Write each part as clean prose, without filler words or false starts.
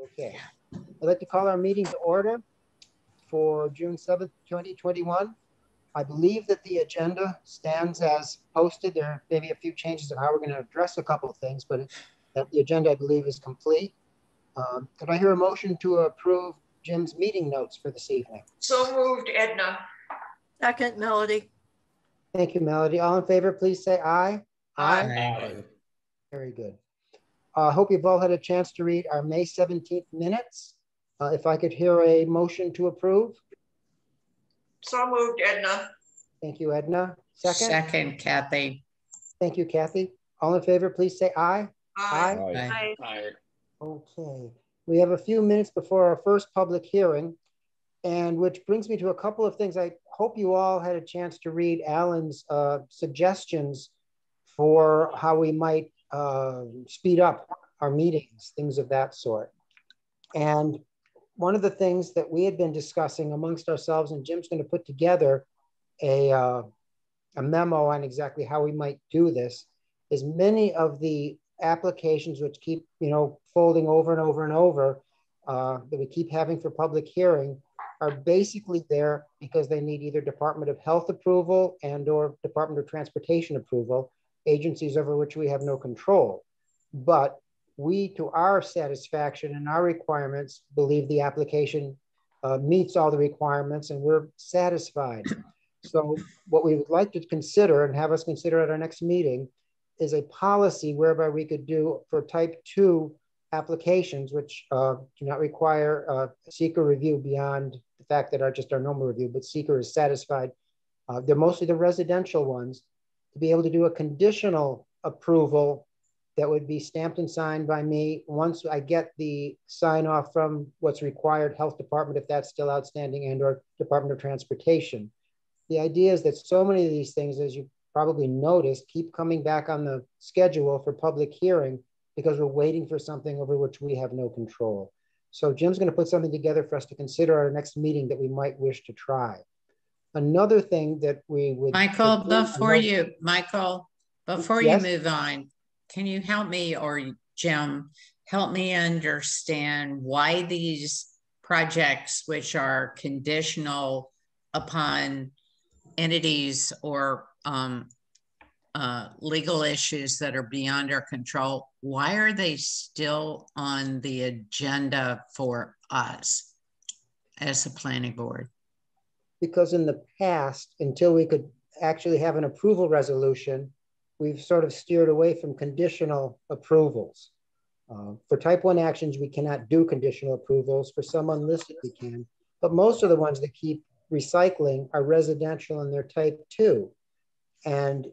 Okay. I'd like to call our meeting to order for June 7th, 2021. I believe that the agenda stands as posted. There may be a few changes of how we're going to address a couple of things, but that the agenda, I believe, is complete. Could I hear a motion to approve Jim's meeting notes for this evening? So moved, Edna. Second, Melody. Thank you, Melody. All in favor, please say aye. Aye. Aye. Very good. I hope you've all had a chance to read our May 17th minutes. If I could hear a motion to approve. So moved, Edna. Thank you, Edna. Second? Second, Kathy. Thank you, Kathy. All in favor, please say aye. Aye. Aye. Aye. Okay. We have a few minutes before our first public hearing, and which brings me to a couple of things. I hope you all had a chance to read Alan's suggestions for how we might speed up our meetings, things of that sort. And one of the things that we had been discussing amongst ourselves, and Jim's going to put together a memo on exactly how we might do this, is many of the applications which keep, folding over and over and over that we keep having for public hearing are basically there because they need either Department of Health approval and or Department of Transportation approval, agencies over which we have no control. But we, to our satisfaction and our requirements, believe the application meets all the requirements and we're satisfied. So what we would like to consider and have us consider at our next meeting is a policy whereby we could do for type 2 applications, which do not require a seeker review beyond the fact that our normal review, but seeker is satisfied. They're mostly the residential ones, to be able to do a conditional approval that would be stamped and signed by me once I get the sign off from what's required, Health Department, if that's still outstanding, and or Department of Transportation. The idea is that so many of these things, as you probably noticed, keep coming back on the schedule for public hearing because we're waiting for something over which we have no control. So Jim's going to put something together for us to consider at our next meeting that we might wish to try. Another thing that we would— Michael, before you Yes? move on, can you help me, or Jim, help me understand why these projects, which are conditional upon entities or legal issues that are beyond our control, why are they still on the agenda for us as a planning board? Because in the past, until we could actually have an approval resolution, we've sort of steered away from conditional approvals. For type 1 actions, we cannot do conditional approvals. For some unlisted, we can. But most of the ones that keep recycling are residential and they're type 2. And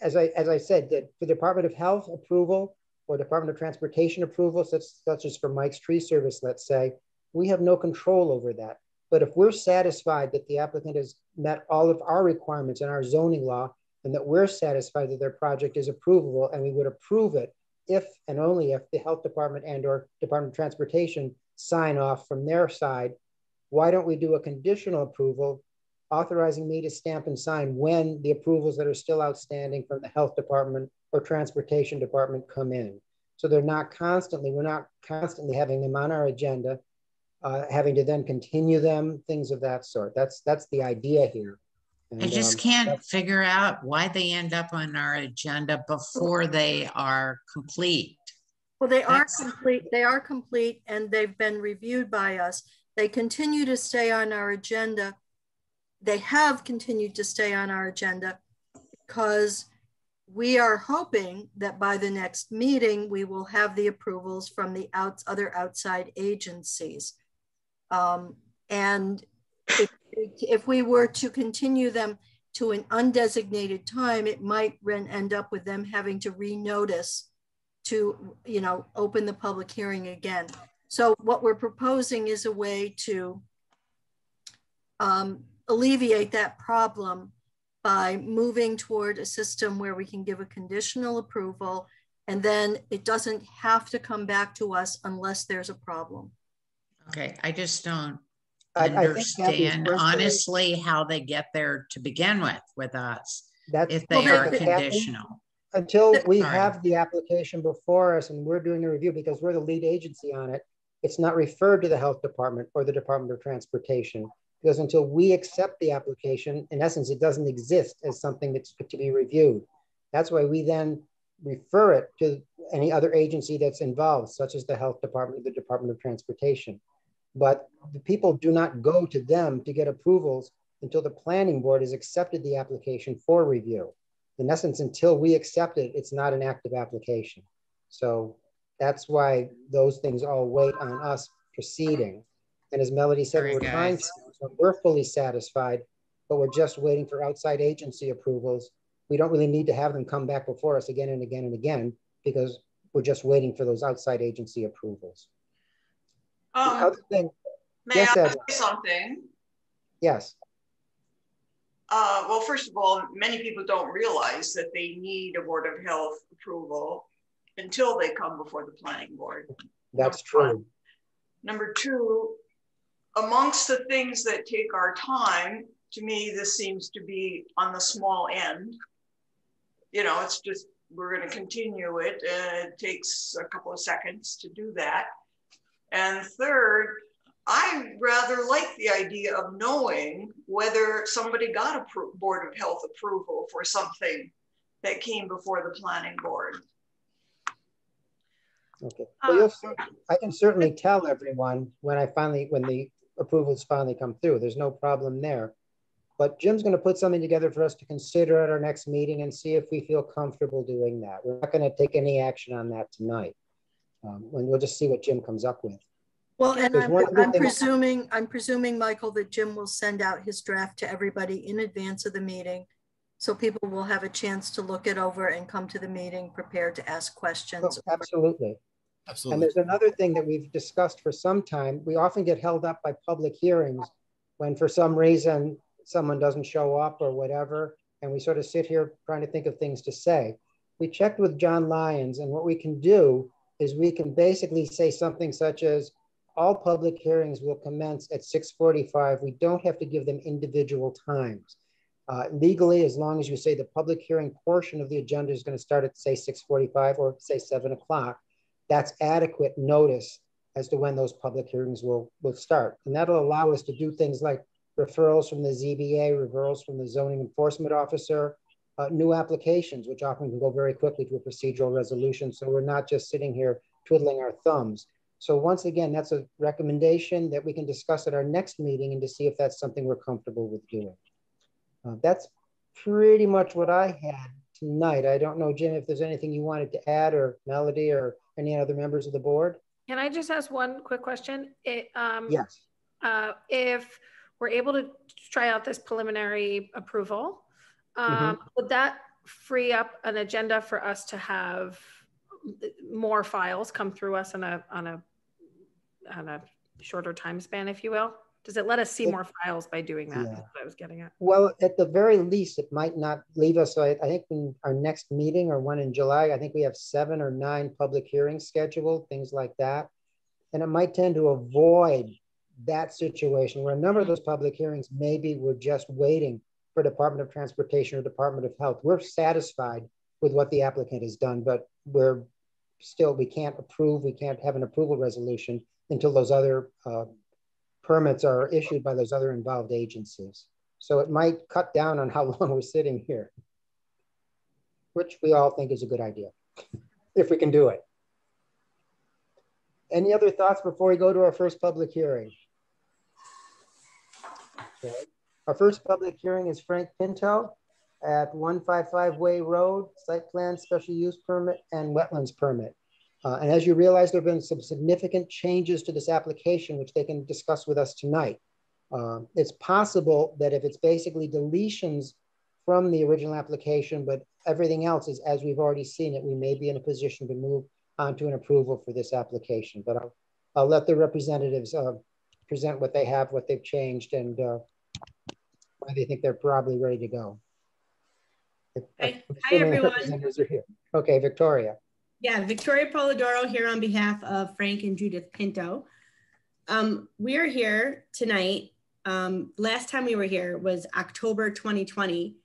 as I said, that for the Department of Health approval or Department of Transportation approval, such as for Mike's tree service, let's say, we have no control over that. But if we're satisfied that the applicant has met all of our requirements in our zoning law and that we're satisfied that their project is approvable, and we would approve it if and only if the Health Department and or Department of Transportation sign off from their side, why don't we do a conditional approval authorizing me to stamp and sign when the approvals that are still outstanding from the Health Department or Transportation Department come in? So we're not constantly having them on our agenda, having to then continue them, things of that sort. That's the idea here. And, I just can't figure out why they end up on our agenda before they are complete. Well, they are complete. They are complete and they've been reviewed by us. They continue to stay on our agenda. They have continued to stay on our agenda because we are hoping that by the next meeting, we will have the approvals from the other outside agencies. And if we were to continue them to an undesignated time, it might end up with them having to renotice to, open the public hearing again. So what we're proposing is a way to alleviate that problem by moving toward a system where we can give a conditional approval and then it doesn't have to come back to us unless there's a problem. Okay, I just don't understand honestly how they get there to begin with us if they are conditional. Until we have the application before us and we're doing a review because we're the lead agency on it, it's not referred to the health department or the Department of Transportation, because until we accept the application, in essence, it doesn't exist as something that's to be reviewed. That's why we then refer it to any other agency that's involved, such as the health department or the Department of Transportation. But the people do not go to them to get approvals until the planning board has accepted the application for review. In essence, until we accept it, it's not an active application. So that's why those things all wait on us proceeding. And as Melody said, Very we're good. trying to, so we're fully satisfied, but we're just waiting for outside agency approvals. We don't really need to have them come back before us again and again and again, because we're just waiting for those outside agency approvals. The other thing, May yes, I Edna. say something? Yes. Well, first of all, many people don't realize that they need a Board of Health approval until they come before the planning board. That's true. Number two, amongst the things that take our time, to me, this seems to be on the small end. You know, it's just, we're going to continue it. It takes a couple of seconds to do that. And third, I rather like the idea of knowing whether somebody got a Board of Health approval for something that came before the planning board. Okay. Well, I can certainly tell everyone when the approvals finally come through. There's no problem there. But Jim's going to put something together for us to consider at our next meeting and see if we feel comfortable doing that. We're not going to take any action on that tonight. And we'll just see what Jim comes up with. Well, and I'm presuming, Michael, that Jim will send out his draft to everybody in advance of the meeting, so people will have a chance to look it over and come to the meeting prepared to ask questions. Oh, absolutely. Absolutely. And there's another thing that we've discussed for some time. We often get held up by public hearings when for some reason someone doesn't show up or whatever, and we sort of sit here trying to think of things to say. We checked with John Lyons, and what we can do is we can basically say something such as, all public hearings will commence at 6:45. We don't have to give them individual times. Legally, as long as you say the public hearing portion of the agenda is going to start at, say, 6:45 or say 7 o'clock, that's adequate notice as to when those public hearings will start. And that'll allow us to do things like referrals from the ZBA, referrals from the zoning enforcement officer, new applications, which often can go very quickly to a procedural resolution. So we're not just sitting here twiddling our thumbs. So once again, that's a recommendation that we can discuss at our next meeting and to see if that's something we're comfortable with doing. That's pretty much what I had tonight. I don't know, Jim, if there's anything you wanted to add, or Melody or any other members of the board. Can I just ask one quick question? Yes. If we're able to try out this preliminary approval, would that free up an agenda for us to have more files come through us on a shorter time span, if you will? Does it let us see more files by doing that? Yeah. That's what I was getting at. Well, at the very least, it might not leave us. I think in our next meeting, or one in July, I think we have 7 or 9 public hearings scheduled, things like that. And it might tend to avoid that situation where a number of those public hearings, maybe we're just waiting for Department of Transportation or Department of Health. We're satisfied with what the applicant has done, but we can't approve, we can't have an approval resolution until those other permits are issued by those other involved agencies. So it might cut down on how long we're sitting here, which we all think is a good idea, if we can do it. Any other thoughts before we go to our first public hearing? Okay. Our first public hearing is Frank Pinto at 155 Way Road, site plan, special use permit, and wetlands permit. And as you realize, there have been some significant changes to this application, which they can discuss with us tonight. It's possible that if it's basically deletions from the original application, but everything else is as we've already seen it, we may be in a position to move on to an approval for this application. But I'll let the representatives present what they have, what they've changed, and why they think they're probably ready to go. Hi, everyone. Representatives are here. Okay, Victoria. Yeah, Victoria Polidoro here on behalf of Frank and Judith Pinto. We are here tonight. Last time we were here was October 2020.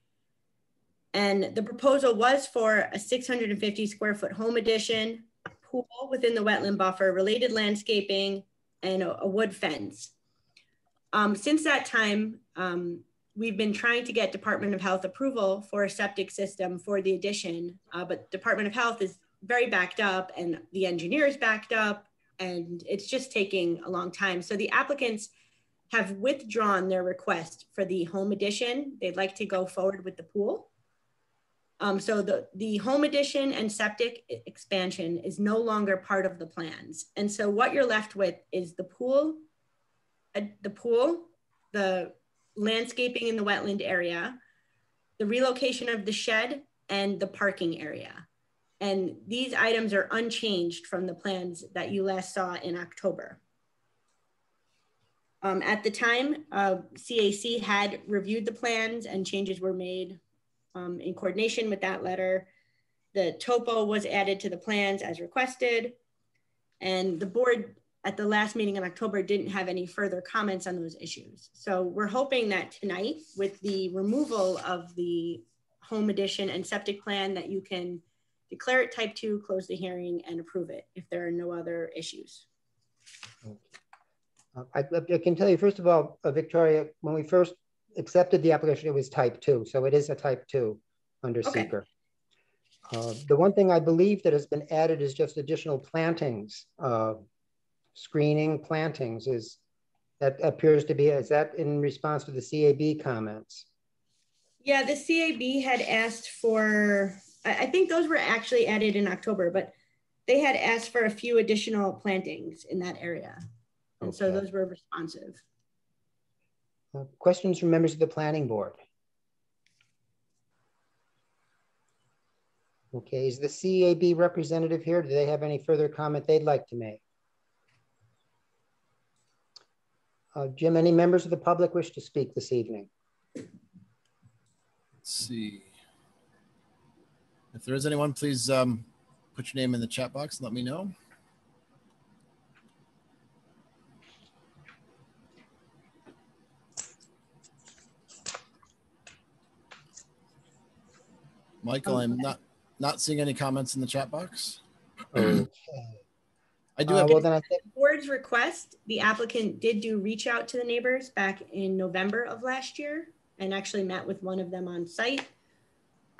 And the proposal was for a 650 square foot home addition, a pool within the wetland buffer, related landscaping, and a wood fence. Since that time, we've been trying to get Department of Health approval for a septic system for the addition, but Department of Health is very backed up and the engineer is backed up, and it's just taking a long time. So the applicants have withdrawn their request for the home addition. They'd like to go forward with the pool. So the home addition and septic expansion is no longer part of the plans. And so what you're left with is the pool, the landscaping in the wetland area, the relocation of the shed, and the parking area. And these items are unchanged from the plans that you last saw in October. At the time, CAC had reviewed the plans and changes were made in coordination with that letter. The topo was added to the plans as requested. And the board at the last meeting in October didn't have any further comments on those issues. So we're hoping that tonight, with the removal of the home addition and septic plan, that you can declare it type 2, close the hearing, and approve it if there are no other issues. I can tell you, first of all, Victoria, when we first accepted the application, it was type 2. So it is a type 2 under seeker. The one thing I believe that has been added is just additional plantings, screening plantings. That appears to be, is that in response to the CAB comments? Yeah, the CAB had asked for, I think those were actually added in October, but they had asked for a few additional plantings in that area. And so those were responsive. Questions from members of the planning board? Okay, is the CAB representative here? Do they have any further comment they'd like to make? Jim, any members of the public wish to speak this evening? Let's see. If there is anyone, please put your name in the chat box and let me know. Michael, I'm not seeing any comments in the chat box. Okay. I do have well, then I think the board's request, the applicant did do reach out to the neighbors back in November of last year and actually met with one of them on site.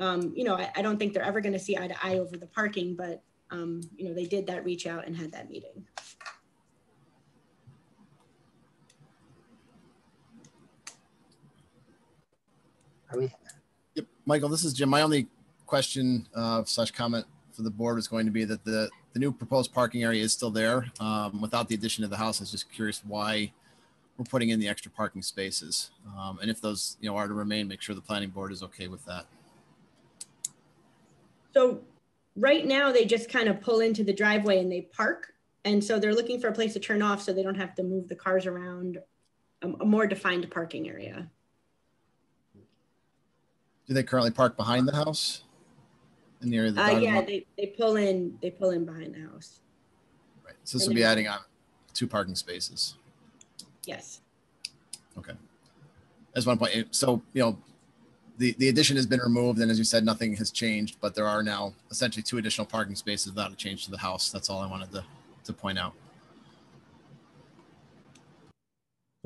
You know, I don't think they're ever going to see eye to eye over the parking, but you know, they did that reach out and had that meeting. Are we? Yep, Michael, this is Jim. My only question slash comment for the board is going to be that the new proposed parking area is still there without the addition of the house. I was just curious why we're putting in the extra parking spaces, and if those are to remain, make sure the planning board is okay with that. So right now they just kind of pull into the driveway and they park, and so they're looking for a place to turn off so they don't have to move the cars around. A more defined parking area. Do they currently park behind the house? In the area of the yeah, they pull in behind the house. Right. So this will be adding on 2 parking spaces. Yes. Okay. As one point, so the addition has been removed, and as you said, nothing has changed, but there are now essentially 2 additional parking spaces without a change to the house. That's all I wanted to point out.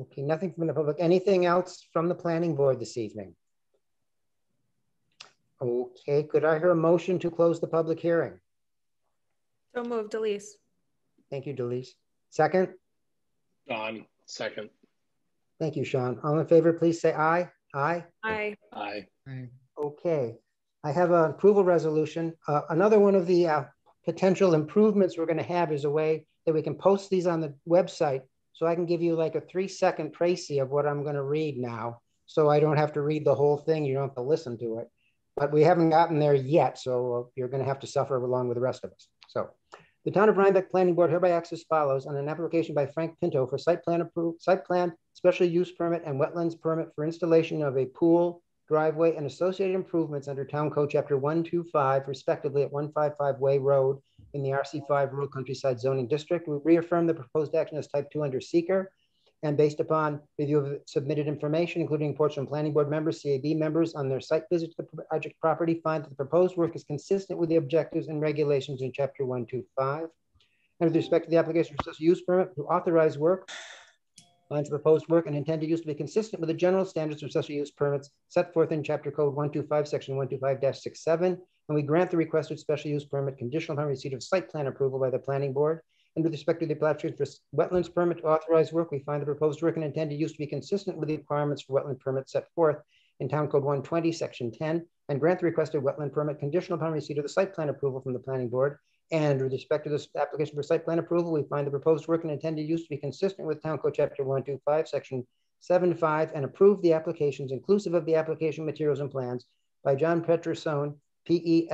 Okay, nothing from the public. Anything else from the planning board this evening? Okay, could I hear a motion to close the public hearing? So moved, Delise. Thank you, Delise. Second? Sean, second. Thank you, Sean. All in favor, please say aye. Aye. Aye. Aye. Okay, I have an approval resolution. Another one of the potential improvements we're going to have is a way that we can post these on the website, so I can give you like a 3-second précis of what I'm going to read now, so I don't have to read the whole thing. You don't have to listen to it. But we haven't gotten there yet, so you're going to have to suffer along with the rest of us. So, the Town of Rhinebeck Planning Board hereby acts as follows on an application by Frank Pinto for site plan, special use permit, and wetlands permit for installation of a pool, driveway, and associated improvements under Town Code Chapter 125, respectively, at 155 Way Road in the RC5 Rural Countryside Zoning District. We reaffirm the proposed action as type 2 under seeker, and based upon review of submitted information, including reports from planning board members, CAB members on their site visit to the project property, find that the proposed work is consistent with the objectives and regulations in Chapter 125. And with respect to the application for special use permit to authorize work, lines of proposed work and intended use to be consistent with the general standards for special use permits set forth in Chapter Code 125, Section 125-67, and we grant the requested special use permit conditional upon receipt of site plan approval by the planning board. And with respect to the application for wetlands permit to authorize work, we find the proposed work and intended use to be consistent with the requirements for wetland permits set forth in Town Code 120, Section 10, and grant the requested wetland permit conditional upon receipt of the site plan approval from the planning board. And with respect to this application for site plan approval, we find the proposed work and intended use to be consistent with Town Code Chapter 125, Section 75, and approve the applications inclusive of the application materials and plans by John Petrosone, PEP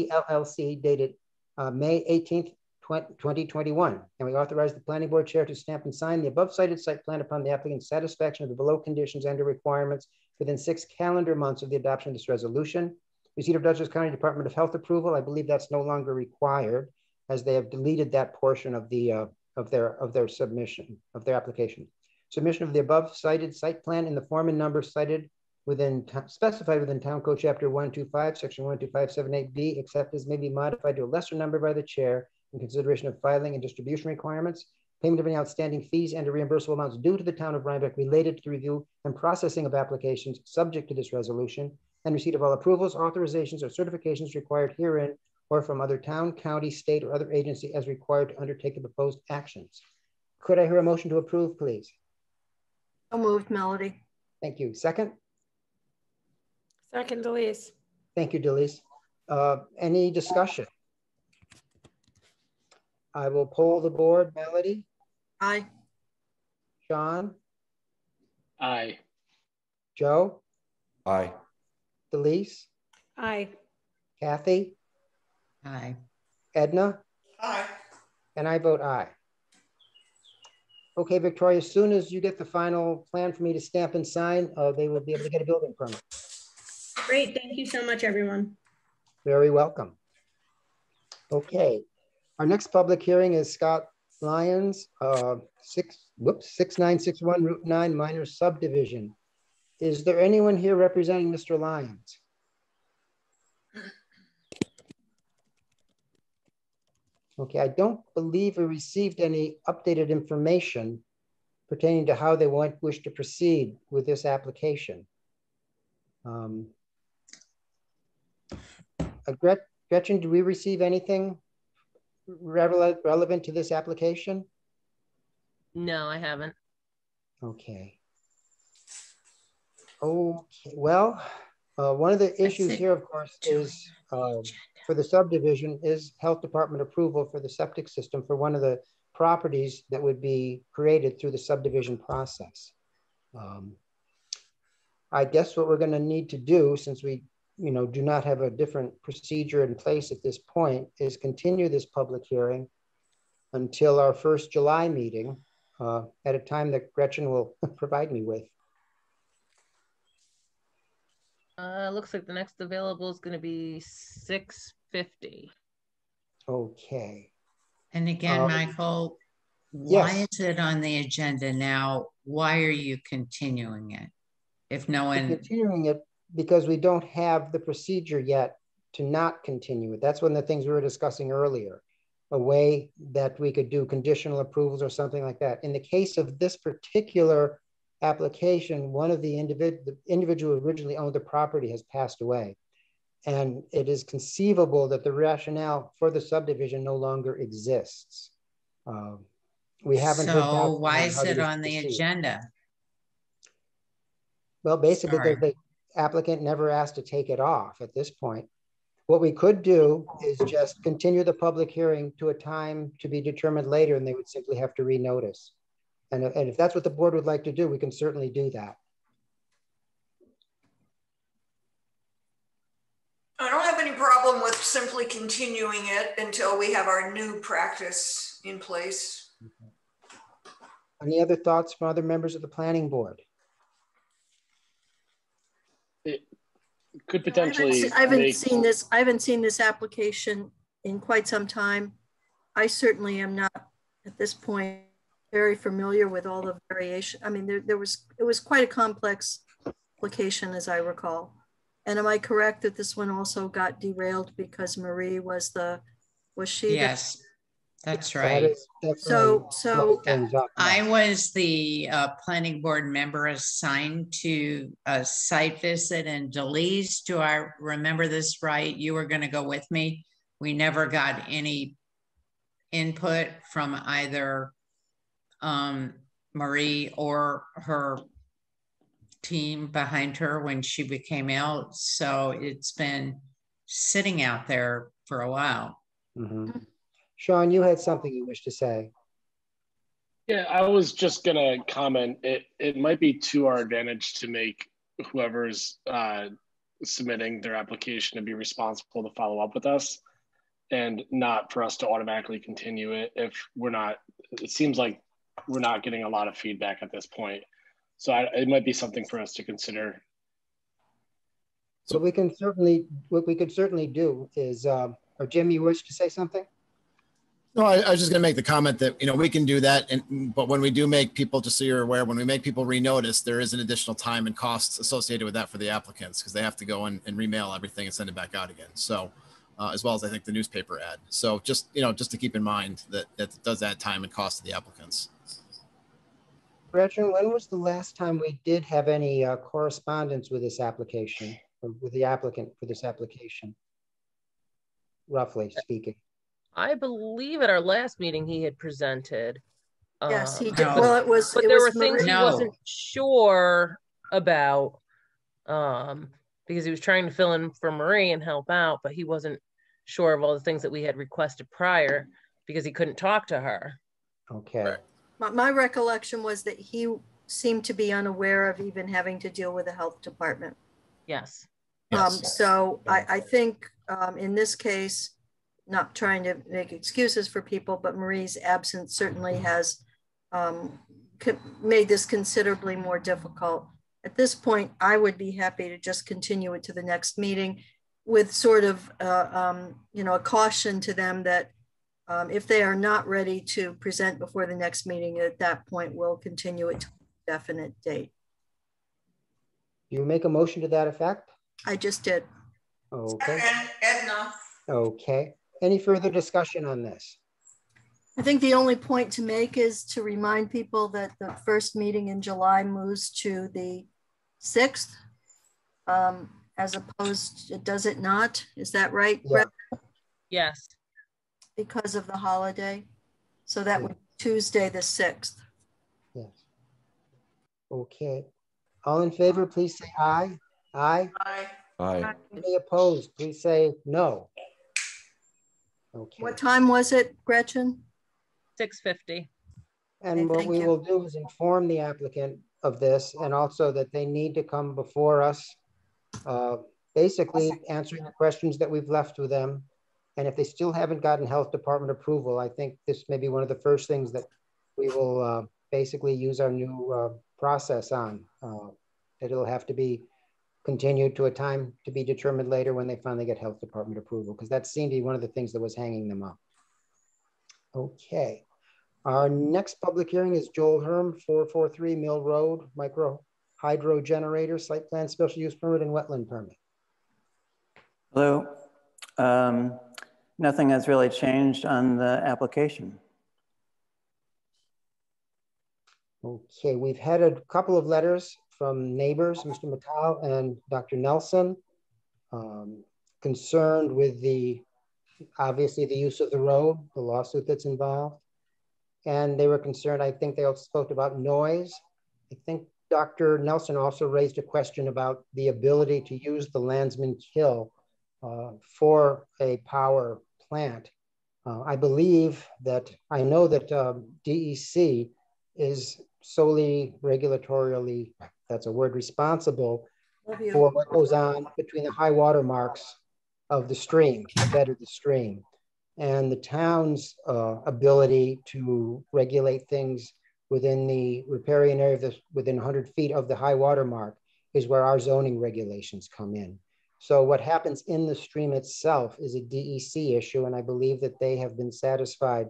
LLC, dated May 18th, 2021. And we authorize the planning board chair to stamp and sign the above cited site plan upon the applicant's satisfaction of the below conditions and requirements within 6 calendar months of the adoption of this resolution. Receipt of Dutchess County Department of Health approval. I believe that's no longer required, as they have deleted that portion of the of their submission of their application. Submission of the above cited site plan in the form and number cited specified within Town Code Chapter 125, Section 12578B, except as may be modified to a lesser number by the chair in consideration of filing and distribution requirements, payment of any outstanding fees and reimbursable amounts due to the town of Rhinebeck related to the review and processing of applications subject to this resolution, and receipt of all approvals, authorizations, or certifications required herein or from other town, county, state, or other agency as required to undertake the proposed actions. Could I hear a motion to approve, please? So moved, Melody. Thank you. Second? Second, Delise. Thank you, Delise. Any discussion? I will poll the board. Melody? Aye. Sean? Aye. Joe? Aye. Delise? Aye. Kathy? Aye. Edna? Aye. And I vote aye. Okay, Victoria, as soon as you get the final plan for me to stamp and sign, they will be able to get a building permit. Great. Thank you so much, everyone. Very welcome. Okay, our next public hearing is Scott Lyons, 6961 Route 9 minor subdivision. Is there anyone here representing Mr. Lyons? Okay, I don't believe we received any updated information pertaining to how they wish to proceed with this application. Gretchen, do we receive anything relevant to this application? No, I haven't. Okay. Okay, well, one of the issues here, of course, is for the subdivision is health department approval for the septic system for one of the properties that would be created through the subdivision process. I guess what we're going to need to do, since we do not have a different procedure in place at this point, is continue this public hearing until our first July meeting at a time that Gretchen will provide me with. Looks like the next available is going to be 6:50. Okay. And again, Michael, why is it on the agenda now? Why are you continuing it? If no one... We're continuing it because we don't have the procedure yet to not continue it. That's one of the things we were discussing earlier, a way that we could do conditional approvals or something like that. In the case of this particular application, one of the individual who originally owned the property has passed away. And it is conceivable that the rationale for the subdivision no longer exists. We haven't heard back. So why is it on the agenda? Well, basically, because the applicant never asked to take it off at this point. What we could do is just continue the public hearing to a time to be determined later, and they would simply have to renotice. And if that's what the board would like to do, we can certainly do that. I don't have any problem with simply continuing it until we have our new practice in place. Okay. Any other thoughts from other members of the planning board? It could potentially. I haven't seen this application in quite some time. I certainly am not at this point very familiar with all the variation. I mean, it was quite a complex application, as I recall. And am I correct that this one also got derailed because Marie was she? Yes. That's That right. is definitely slow things up. I was the planning board member assigned to a site visit in Deleuze. Do I remember this right? You were going to go with me. We never got any input from either Marie or her team behind her when she became out. So it's been sitting out there for a while. Mm-hmm. Sean, you had something you wish to say. Yeah, I was just gonna comment. It might be to our advantage to make whoever's submitting their application to be responsible to follow up with us, and not for us to automatically continue it if we're not. It seems like we're not getting a lot of feedback at this point, so it might be something for us to consider. So we can certainly, what we could certainly do is, or Jim, you wish to say something? No, I was just going to make the comment that, you know, we can do that. But when we do make people, just so you're aware, when we make people renotice, there is an additional time and costs associated with that for the applicants because they have to go and remail everything and send it back out again. So as well as I think the newspaper ad. So just, you know, just to keep in mind that it does add time and cost to the applicants. Gretchen, when was the last time we did have any correspondence with this application, or with the applicant for this application, roughly speaking? I believe at our last meeting he had presented. Yes, he did. No. Well, it was. But it there was were things he No. wasn't sure about because he was trying to fill in for Marie and help out, but he wasn't sure of all the things that we had requested prior because he couldn't talk to her. Okay. My recollection was that he seemed to be unaware of even having to deal with the health department. Yes. So I think in this case, not trying to make excuses for people, but Marie's absence certainly has made this considerably more difficult. At this point, I would be happy to just continue it to the next meeting with sort of, you know, a caution to them that if they are not ready to present before the next meeting, at that point, we'll continue it to a definite date. Do you make a motion to that effect? I just did. Okay. Edna. Okay. Any further discussion on this? I think the only point to make is to remind people that the first meeting in July moves to the 6th, as opposed, does it not? Is that right, Yeah. Brett? Yes. Because of the holiday. So that would be Tuesday the 6th. Yes. Okay. All in favor, please say aye. Aye. Aye. Aye. Any opposed, please say no. Okay. What time was it, Gretchen? 6:50. And Okay, what thank we you. will do is inform the applicant of this, and also that they need to come before us, basically answering the questions that we've left with them. And if they still haven't gotten health department approval, I think this may be one of the first things that we will basically use our new process on. That it'll have to be continued to a time to be determined later when they finally get health department approval, because that seemed to be one of the things that was hanging them up. Okay. Our next public hearing is Joel Herm, 443 Mill Road, micro hydro generator, site plan, special use permit, and wetland permit. Hello. Nothing has really changed on the application. Okay, we've had a couple of letters from neighbors, Mr. McCall and Dr. Nelson, concerned with obviously the use of the road, the lawsuit that's involved. And they were concerned, I think they also spoke about noise. I think Dr. Nelson also raised a question about the ability to use the Landsman Kill for a power plant. I know that DEC is solely regulatorily, that's a word, responsible for what goes on between the high water marks of the stream, the bed of the stream. And the town's ability to regulate things within the riparian area of within 100 feet of the high water mark is where our zoning regulations come in. So what happens in the stream itself is a DEC issue, and I believe that they have been satisfied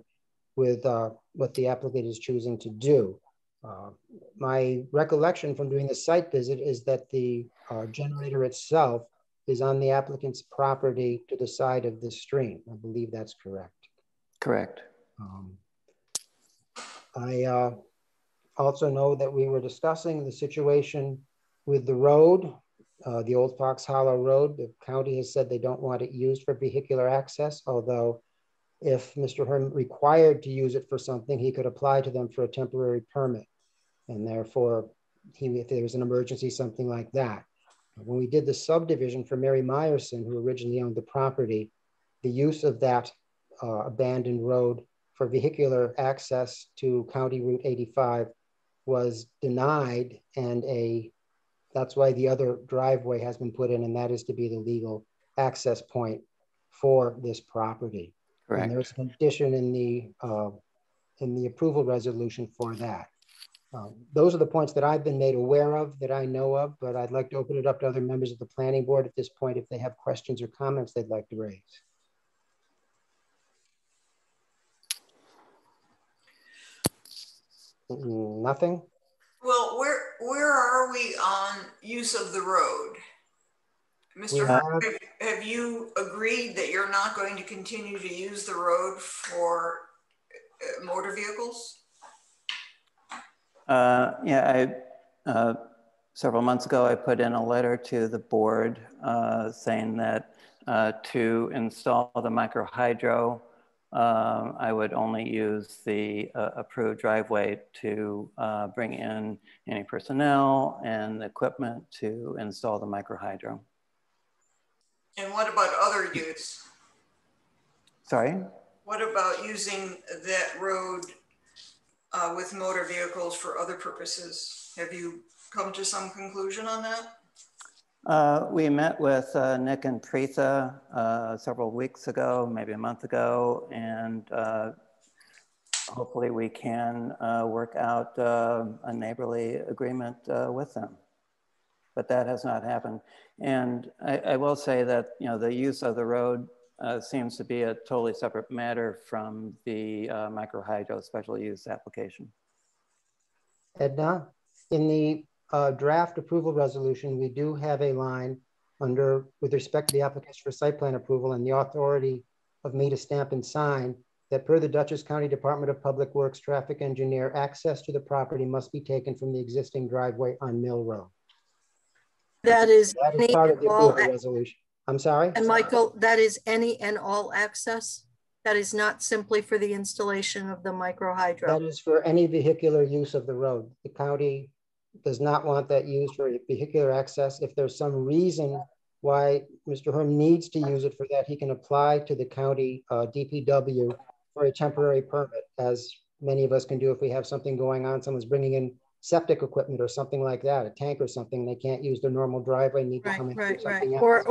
with what the applicant is choosing to do. My recollection from doing the site visit is that the generator itself is on the applicant's property to the side of the stream. I believe that's correct. Correct. I also know that we were discussing the situation with the road, the old Fox Hollow Road. The county has said they don't want it used for vehicular access, although if Mr. Herm required to use it for something, he could apply to them for a temporary permit. And therefore, if there was an emergency, something like that. When we did the subdivision for Mary Meyerson, who originally owned the property, the use of that abandoned road for vehicular access to County Route 85 was denied, and that's why the other driveway has been put in, and that is to be the legal access point for this property. Correct. And there's a condition in the approval resolution for that. Those are the points that I've been made aware of, that I know of, but I'd like to open it up to other members of the planning board at this point if they have questions or comments they'd like to raise. Nothing? Well, where are we on use of the road? Mr. Hart, have you agreed that you're not going to continue to use the road for motor vehicles? Yeah, several months ago, I put in a letter to the board saying that to install the micro hydro, I would only use the approved driveway to bring in any personnel and equipment to install the micro hydro. And what about other use? Sorry? What about using that road with motor vehicles for other purposes? Have you come to some conclusion on that? We met with Nick and Preetha several weeks ago, maybe a month ago, and hopefully we can work out a neighborly agreement with them. But that has not happened. And I will say that, you know, the use of the road seems to be a totally separate matter from the microhydro special use application. Edna, in the draft approval resolution, we do have a line under, with respect to the application for site plan approval and the authority of me to stamp and sign, that per the Dutchess County Department of Public Works traffic engineer, access to the property must be taken from the existing driveway on Mill Road. That is part of the approval resolution. I'm sorry? And Michael, that is any and all access? That is not simply for the installation of the micro hydro? That is for any vehicular use of the road. The county does not want that used for vehicular access. If there's some reason why Mr. Herm needs to use it for that, he can apply to the county DPW for a temporary permit, as many of us can do if we have something going on, someone's bringing in septic equipment or something like that, a tank or something, they can't use their normal driveway, need to come in and do something else.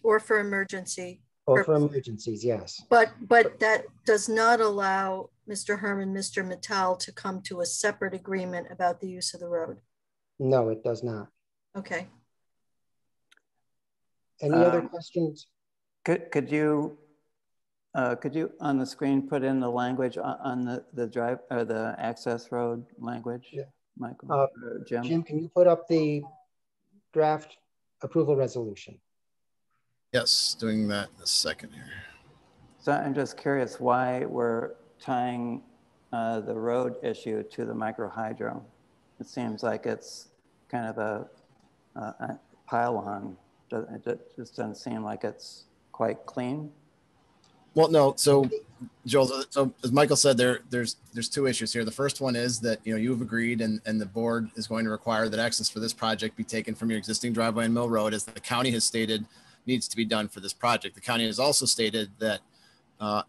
Or for emergency. Or for emergencies, yes. But that does not allow Mr. Herm and Mr. Mattel to come to a separate agreement about the use of the road. No, it does not. Okay. Any other questions? Could you on the screen put in the language on the drive or the access road language? Yeah. Michael, Jim? Jim, can you put up the draft approval resolution? Yes, doing that in a second here. So I'm just curious why we're tying the road issue to the micro hydro. It seems like it's kind of a pile on. It just doesn't seem like it's quite clean. Well, no. So, Joel, so as Michael said, there's two issues here. The first one is that, you know, you've agreed and the board is going to require that access for this project be taken from your existing driveway on Mill Road, as the county has stated needs to be done for this project. The county has also stated that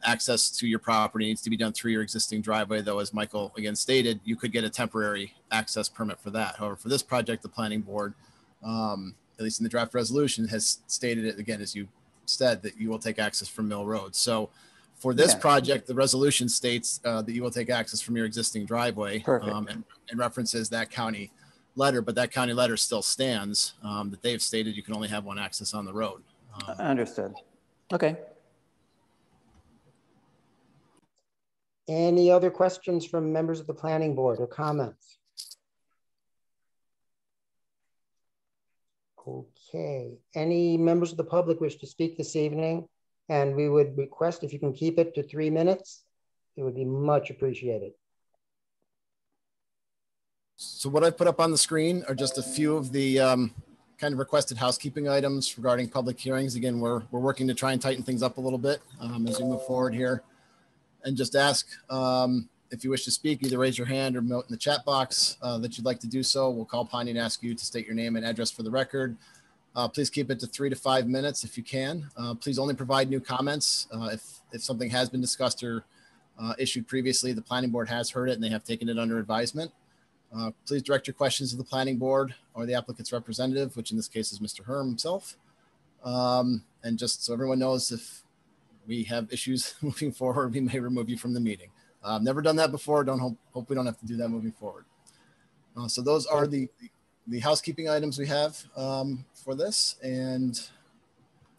access to your property needs to be done through your existing driveway, though, as Michael again stated, you could get a temporary access permit for that. However, for this project, the planning board, at least in the draft resolution, has stated it again, as you said, that you will take access from Mill Road. So for this project, the resolution states that you will take access from your existing driveway and references that county letter, but that county letter still stands, that they've stated you can only have one access on the road. Understood. Okay. Any other questions from members of the planning board or comments? Okay, any members of the public wish to speak this evening? And we would request if you can keep it to 3 minutes. It would be much appreciated. So what I put up on the screen are just a few of the kind of requested housekeeping items regarding public hearings. Again, we're working to try and tighten things up a little bit as we move forward here. And just ask if you wish to speak, either raise your hand or note in the chat box that you'd like to do so. We'll call upon you and ask you to state your name and address for the record. Please keep it to 3 to 5 minutes if you can. Please only provide new comments. If something has been discussed or issued previously, the planning board has heard it and they have taken it under advisement. Please direct your questions to the planning board or the applicant's representative, which in this case is Mr. Herm himself. And just so everyone knows, if we have issues moving forward, we may remove you from the meeting. I've never done that before. Hope we don't have to do that moving forward. So those are the housekeeping items we have for this. And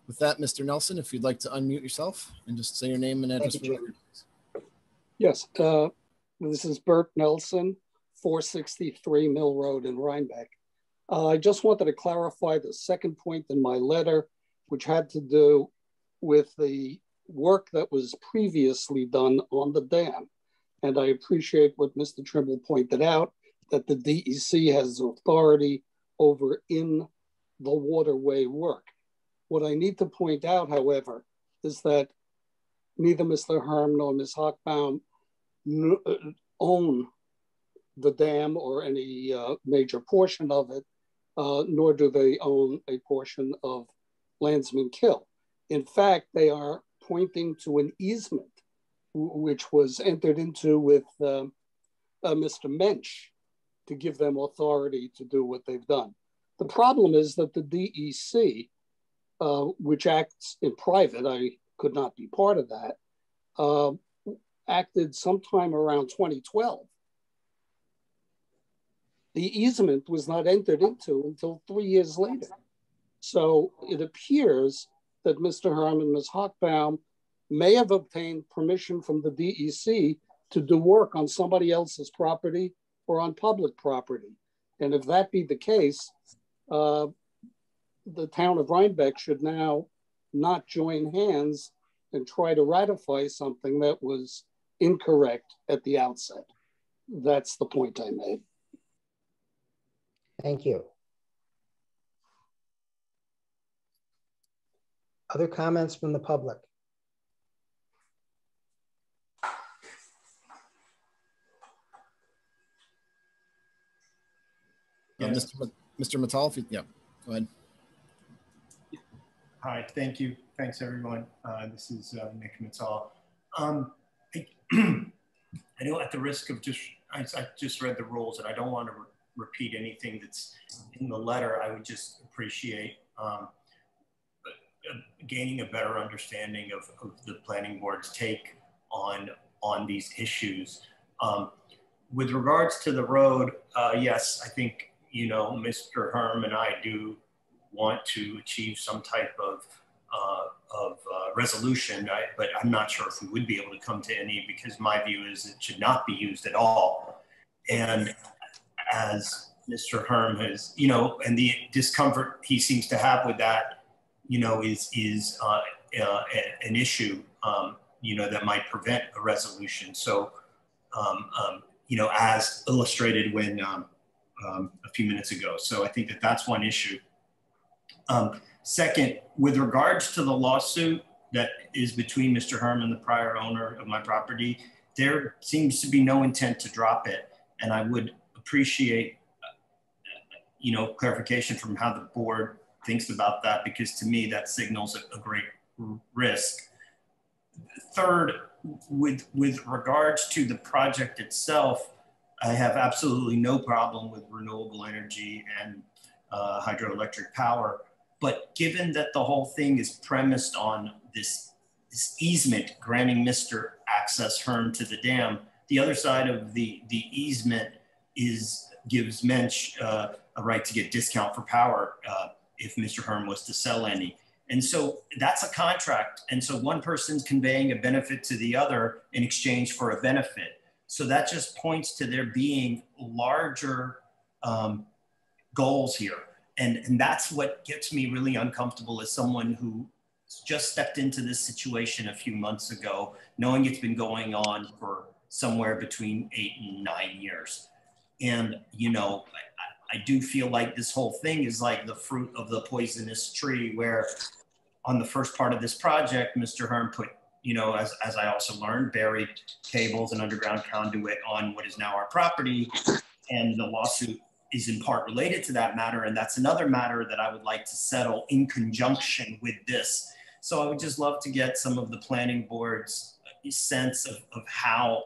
with that, Mr. Nelson, if you'd like to unmute yourself and just say your name and address for the record. Yes, this is Bert Nelson, 463 Mill Road in Rhinebeck. I just wanted to clarify the second point in my letter, which had to do with the work that was previously done on the dam. And I appreciate what Mr. Trimble pointed out, that the DEC has authority over in the waterway work. What I need to point out, however, is that neither Mr. Herm nor Ms. Hochbaum own the dam or any major portion of it, nor do they own a portion of Landsman Kill. In fact, they are pointing to an easement which was entered into with Mr. Mensch to give them authority to do what they've done. The problem is that the DEC, which acts in private, I could not be part of that, acted sometime around 2012. The easement was not entered into until 3 years later. So it appears that Mr. Herm and Ms. Hochbaum may have obtained permission from the DEC to do work on somebody else's property or on public property. And if that be the case, the town of Rhinebeck should now not join hands and try to ratify something that was incorrect at the outset. That's the point I made. Thank you. Other comments from the public? Yes. Mr. Mattal, yeah, go ahead. Hi, thank you. Thanks, everyone. This is Nick Mattal. I know at the risk of I just read the rules and I don't want to repeat anything that's in the letter. I would just appreciate gaining a better understanding of the planning board's take on these issues. With regards to the road, yes, I think, you know, Mr. Herm and I do want to achieve some type of resolution, but I'm not sure if we would be able to come to any, because my view is it should not be used at all. And as Mr. Herm has, you know, and the discomfort he seems to have with that, you know, is an issue, you know, that might prevent a resolution. So, you know, as illustrated when a few minutes ago. So I think that that's one issue. Second, with regards to the lawsuit that is between Mr. Herm and the prior owner of my property, there seems to be no intent to drop it. And I would appreciate, you know, clarification from how the board thinks about that, because to me, that signals a great risk. Third, with regards to the project itself, I have absolutely no problem with renewable energy and hydroelectric power. But given that the whole thing is premised on this easement granting Mr. Access Herm to the dam, the other side of the easement gives Mensch a right to get discount for power if Mr. Herm was to sell any. And so that's a contract. And so one person's conveying a benefit to the other in exchange for a benefit. So that just points to there being larger goals here. And that's what gets me really uncomfortable as someone who just stepped into this situation a few months ago, knowing it's been going on for somewhere between 8 and 9 years. And, you know, I do feel like this whole thing is like the fruit of the poisonous tree, where on the first part of this project, Mr. Hearn put, you know, as I also learned, buried cables and underground conduit on what is now our property. And the lawsuit is in part related to that matter. And that's another matter that I would like to settle in conjunction with this. So I would just love to get some of the planning board's sense of how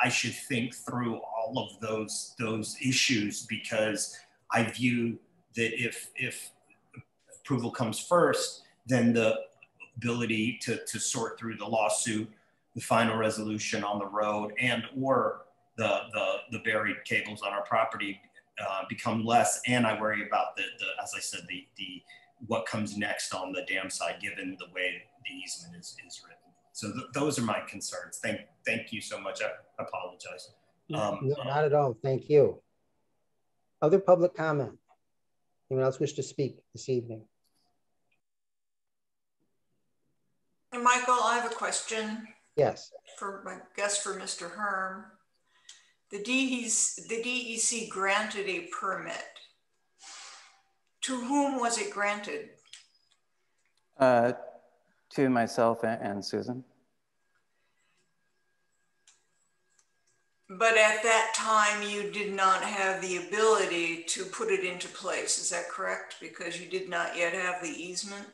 I should think through all of those issues, because I view that if approval comes first, then the ability to sort through the lawsuit, the final resolution on the road, and or the buried cables on our property become less. And I worry about the as I said, the what comes next on the dam side, given the way the easement is written. So those are my concerns. Thank you so much. I apologize. No, not at all. Thank you. Other public comment? Anyone else wish to speak this evening? Michael, I have a question. Yes. For my guest, for Mr. Herm. The DEC granted a permit. To whom was it granted? To myself and Susan. But at that time, you did not have the ability to put it into place. Is that correct? Because you did not yet have the easement?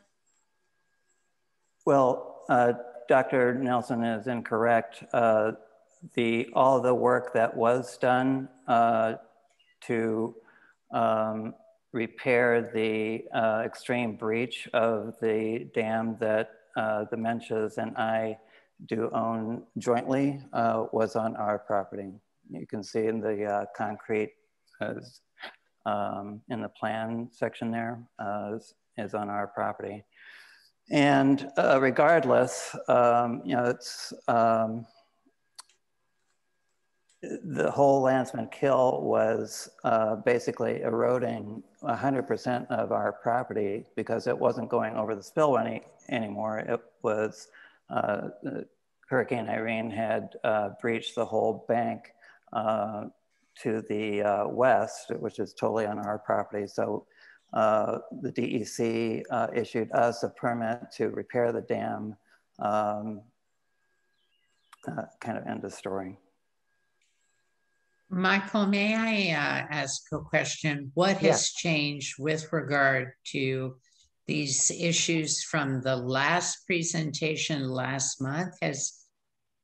Well, Dr. Nelson is incorrect. All the work that was done to repair the extreme breach of the dam that the Menches and I do own jointly was on our property. You can see in the concrete in the plan section there is on our property. And regardless, you know, it's the whole Landsman Kill was basically eroding 100% of our property because it wasn't going over the spillway anymore. It was Hurricane Irene had breached the whole bank to the west, which is totally on our property. So the DEC issued us a permit to repair the dam, kind of end of story. Michael, may I ask a question? What has changed with regard to these issues from the last presentation last month? Has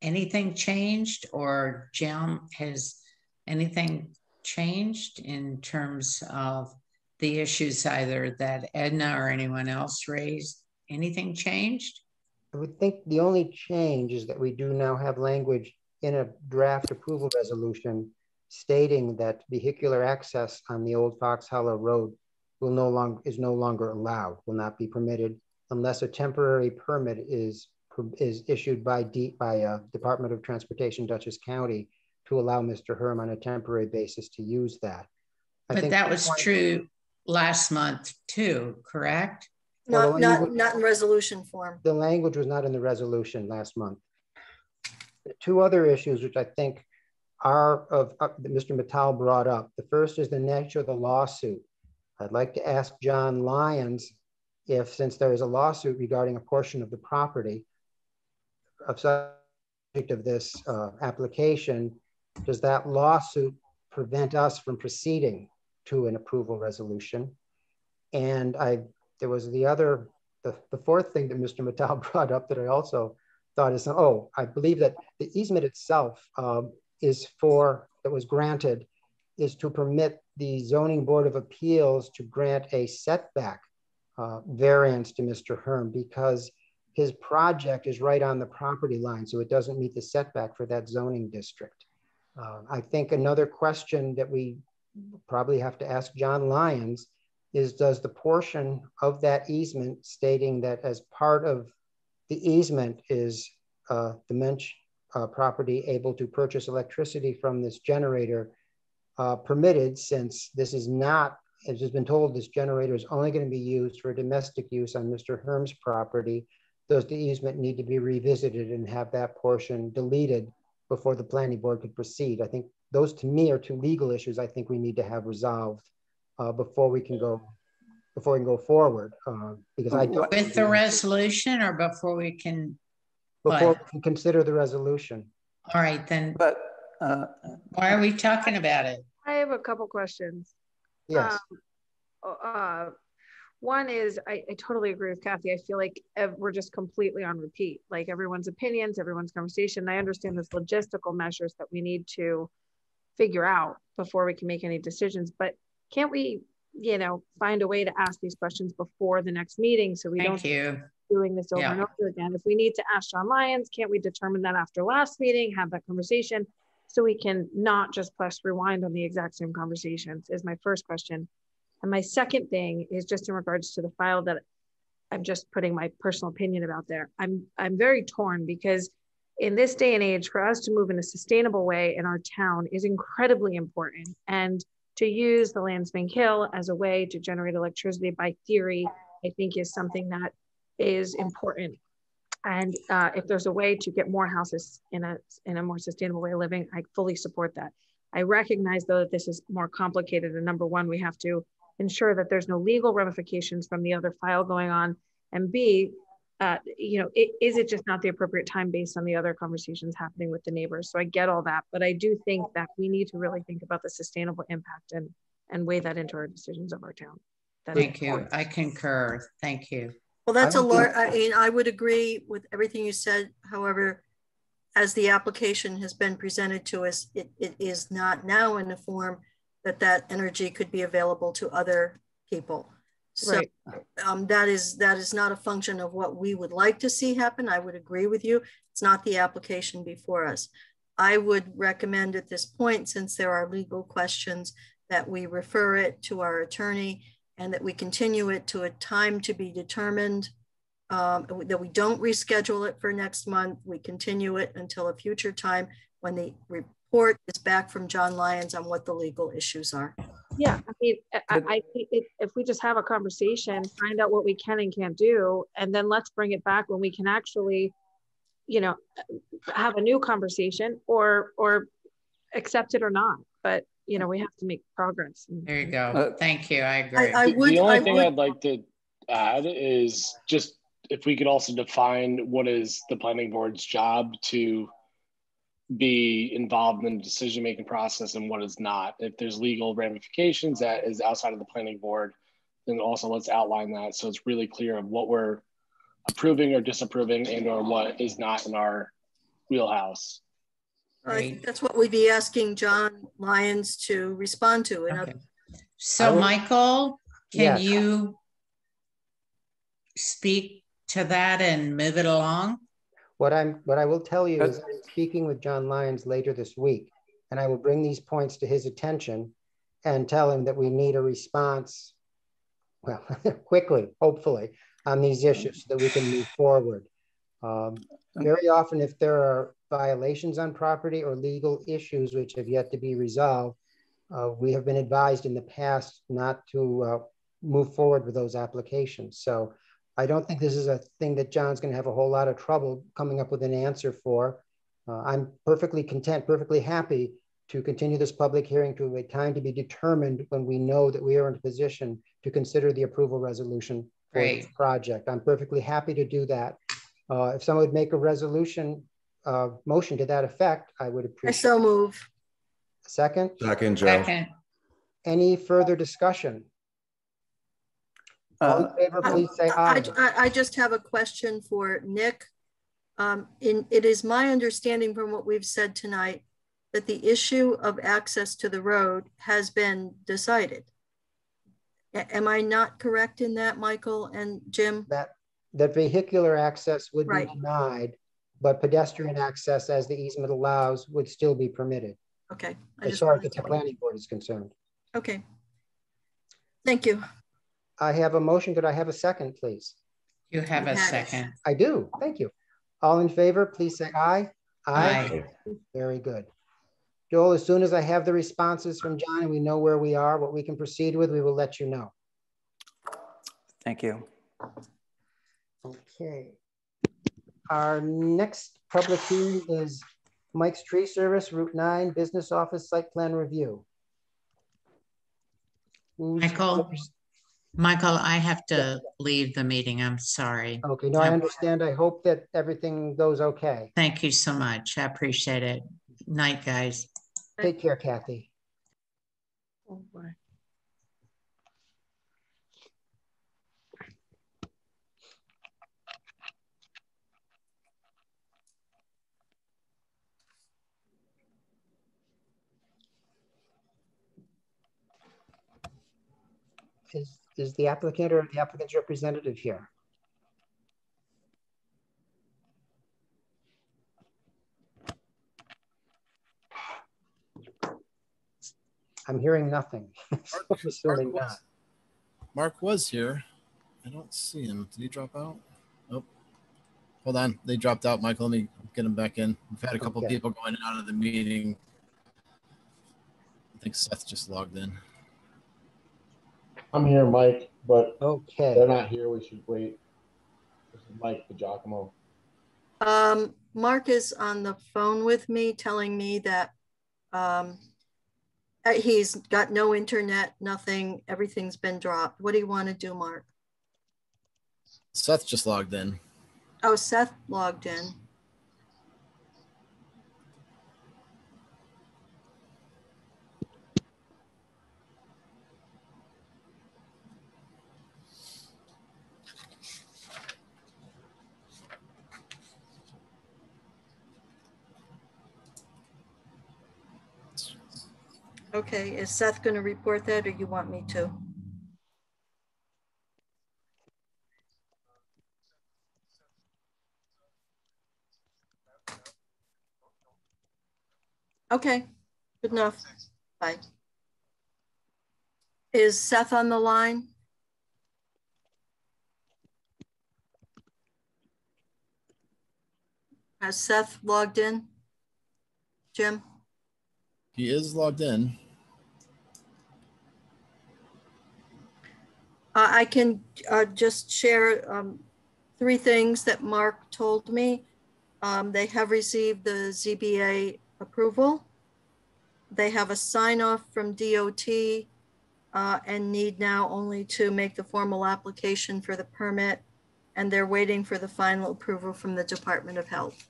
anything changed, or Jim, has anything changed in terms of the issues either that Edna or anyone else raised? Anything changed? I would think the only change is that we do now have language in a draft approval resolution stating that vehicular access on the old Fox Hollow Road is no longer allowed, will not be permitted unless a temporary permit is issued by Department of Transportation, Dutchess County, to allow Mr. Herm on a temporary basis to use that. But that was true last month too, correct? Not in resolution form. The language was not in the resolution last month. Two other issues which I think are that Mr. Mittal brought up. The first is the nature of the lawsuit. I'd like to ask John Lyons if, since there is a lawsuit regarding a portion of the property of subject of this application, does that lawsuit prevent us from proceeding to an approval resolution? And there was the fourth thing that Mr. Mittal brought up that I also thought is, I believe that the easement itself that was granted is to permit the Zoning Board of Appeals to grant a setback variance to Mr. Herm because his project is right on the property line, so it doesn't meet the setback for that zoning district. I think another question that we probably have to ask John Lyons is, does the portion of that easement stating that as part of the easement is the Mensch property able to purchase electricity from this generator permitted, since this is not as has been told, this generator is only going to be used for domestic use on Mr. Herm's property. Does the easement need to be revisited and have that portion deleted before the planning board could proceed? I think those to me are two legal issues I think we need to have resolved before we can go forward. Because I don't with the resolution or before we can we can consider the resolution. All right, then. But why are we talking about it? I have a couple questions. Yes. One is, I totally agree with Kathy. I feel like we're just completely on repeat, like everyone's opinions, everyone's conversation. I understand there's logistical measures that we need to figure out before we can make any decisions, but can't we, find a way to ask these questions before the next meeting so we don't keep doing this over and over again? If we need to ask John Lyons, can't we determine that after last meeting, have that conversation so we can not just press rewind on the exact same conversations, is my first question. And my second thing is just in regards to the file that I'm just putting my personal opinion about there. I'm very torn because in this day and age, for us to move in a sustainable way in our town is incredibly important. And to use the Lansing Hill as a way to generate electricity by theory, I think is something that is important. And if there's a way to get more houses in a more sustainable way of living, I fully support that. I recognize though that this is more complicated. And number one, we have to ensure that there's no legal ramifications from the other file going on. And B, is it just not the appropriate time based on the other conversations happening with the neighbors? So I get all that, but I do think that we need to really think about the sustainable impact and weigh that into our decisions of our town. Thank you. I concur. Thank you. Well, that's a lot. I mean, I would agree with everything you said. However, as the application has been presented to us, it is not now in a form that energy could be available to other people. So right. That is not a function of what we would like to see happen. I would agree with you. It's not the application before us. I would recommend at this point, since there are legal questions, that we refer it to our attorney and that we continue it to a time to be determined, that we don't reschedule it for next month. We continue it until a future time when the report is back from John Lyons on what the legal issues are. Yeah, I mean, I think if we just have a conversation, find out what we can and can't do, and then let's bring it back when we can actually, have a new conversation or accept it or not. But, we have to make progress. There you go. Thank you. I agree. The only thing I'd like to add is just if we could also define what is the planning board's job to be involved in the decision-making process and what is not. If there's legal ramifications that is outside of the planning board, then also let's outline that so it's really clear of what we're approving or disapproving and or what is not in our wheelhouse. I think that's what we'd be asking John Lyons to respond to. Okay. So Michael, can you speak to that and move it along? What I will tell you is I'm speaking with John Lyons later this week, and I will bring these points to his attention and tell him that we need a response, well, quickly, hopefully, on these issues so that we can move forward. Very often, if there are violations on property or legal issues which have yet to be resolved, we have been advised in the past not to move forward with those applications. So I don't think this is a thing that John's going to have a whole lot of trouble coming up with an answer for. I'm perfectly content, perfectly happy to continue this public hearing to a time to be determined when we know that we are in a position to consider the approval resolution for this project. I'm perfectly happy to do that. If someone would make a resolution motion to that effect, I would appreciate it. I so move. Second? Second, Joe. Second. Any further discussion? All in favor, please say aye. I just have a question for Nick. It is my understanding from what we've said tonight that the issue of access to the road has been decided. Am I not correct in that, Michael and Jim? That vehicular access would be denied, but pedestrian access, as the easement allows, would still be permitted. Okay. As far as the planning board is concerned. Okay. Thank you. I have a motion. Could I have a second, please? You have a second. I do. Thank you. All in favor, please say aye. Aye. Very good. Joel, as soon as I have the responses from John and we know where we are, what we can proceed with, we will let you know. Thank you. Okay. Our next public hearing is Mike's Tree Service, Route 9, Business Office Site Plan Review. Michael, I have to leave the meeting. I'm sorry. Okay, no, I understand. I hope that everything goes okay. Thank you so much. I appreciate it. Night, guys. Take care, Kathy. Oh, boy. Is the applicant or the applicant's representative here? I'm hearing nothing. So I'm assuming not. Mark was here. I don't see him. Did he drop out? Nope. Hold on. They dropped out, Michael. Let me get him back in. We've had a couple people going in and out of the meeting. I think Seth just logged in. I'm here, Mike, but okay, they're not here. We should wait. This is Mike DiGiacomo. Mark is on the phone with me telling me that he's got no internet, nothing, everything's been dropped. What do you want to do, Mark? Seth just logged in. Oh, Seth logged in. Okay, is Seth going to report that or you want me to? Okay, good enough. Bye. Is Seth on the line? Has Seth logged in? Jim? He is logged in. I can just share 3 things that Mark told me. They have received the ZBA approval. They have a sign off from DOT and need now only to make the formal application for the permit. And they're waiting for the final approval from the Department of Health.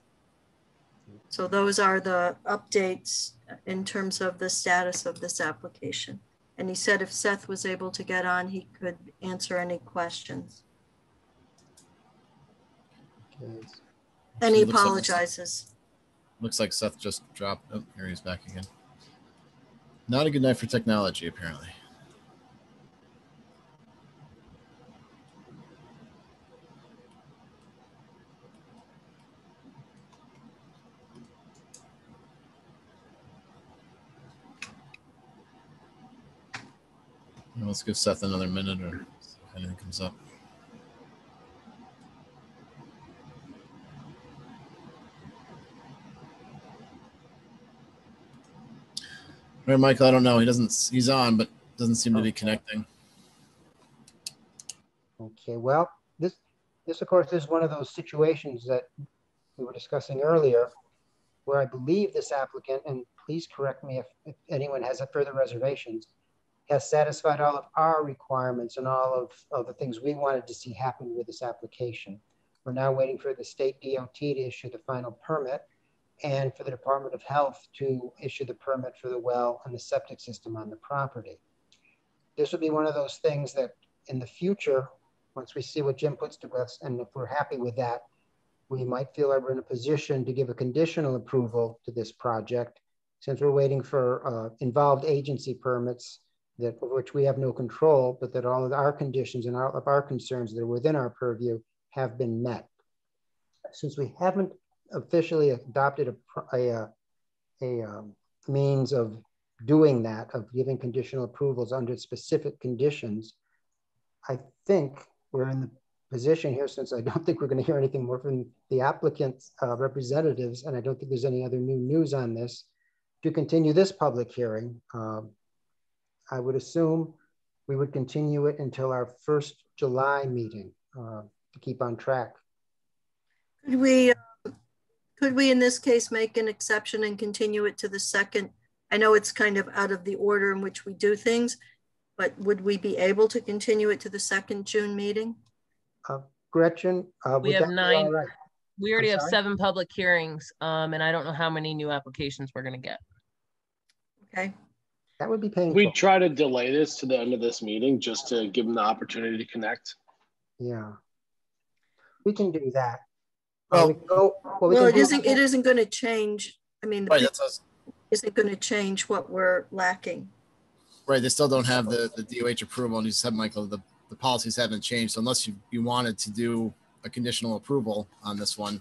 So those are the updates in terms of the status of this application. And he said if Seth was able to get on, he could answer any questions. Okay. And he apologizes. Looks like Seth just dropped. Oh, here he's back again. Not a good night for technology, apparently. Let's give Seth another minute or if anything comes up. All right, Michael, I don't know. He's on, but doesn't seem to be connecting. Okay, well, this of course is one of those situations that we were discussing earlier where I believe this applicant, and please correct me if anyone has further reservations, has satisfied all of our requirements and all of the things we wanted to see happen with this application. We're now waiting for the state DOT to issue the final permit and for the Department of Health to issue the permit for the well and the septic system on the property. This would be one of those things that in the future, once we see what Jim puts to us, and if we're happy with that, we might feel like we're in a position to give a conditional approval to this project since we're waiting for involved agency permits that which we have no control, but that all of our conditions and all of our concerns that are within our purview have been met. Since we haven't officially adopted a means of doing that, of giving conditional approvals under specific conditions, I think we're in the position here, since I don't think we're going to hear anything more from the applicant's representatives, and I don't think there's any other new news on this, to continue this public hearing. I would assume we would continue it until our first July meeting to keep on track. Could we in this case make an exception and continue it to the second? I know it's kind of out of the order in which we do things, but would we be able to continue it to the second June meeting? Gretchen, we have 9. Right? We already have 7 public hearings, and I don't know how many new applications we're going to get. Okay. That would be painful. We try to delay this to the end of this meeting just to give them the opportunity to connect. Yeah, we can do that. Well, it isn't going to change. I mean, right, isn't going to change what we're lacking. Right, they still don't have the DOH approval, and you said, Michael, the policies haven't changed. So unless you wanted to do a conditional approval on this one,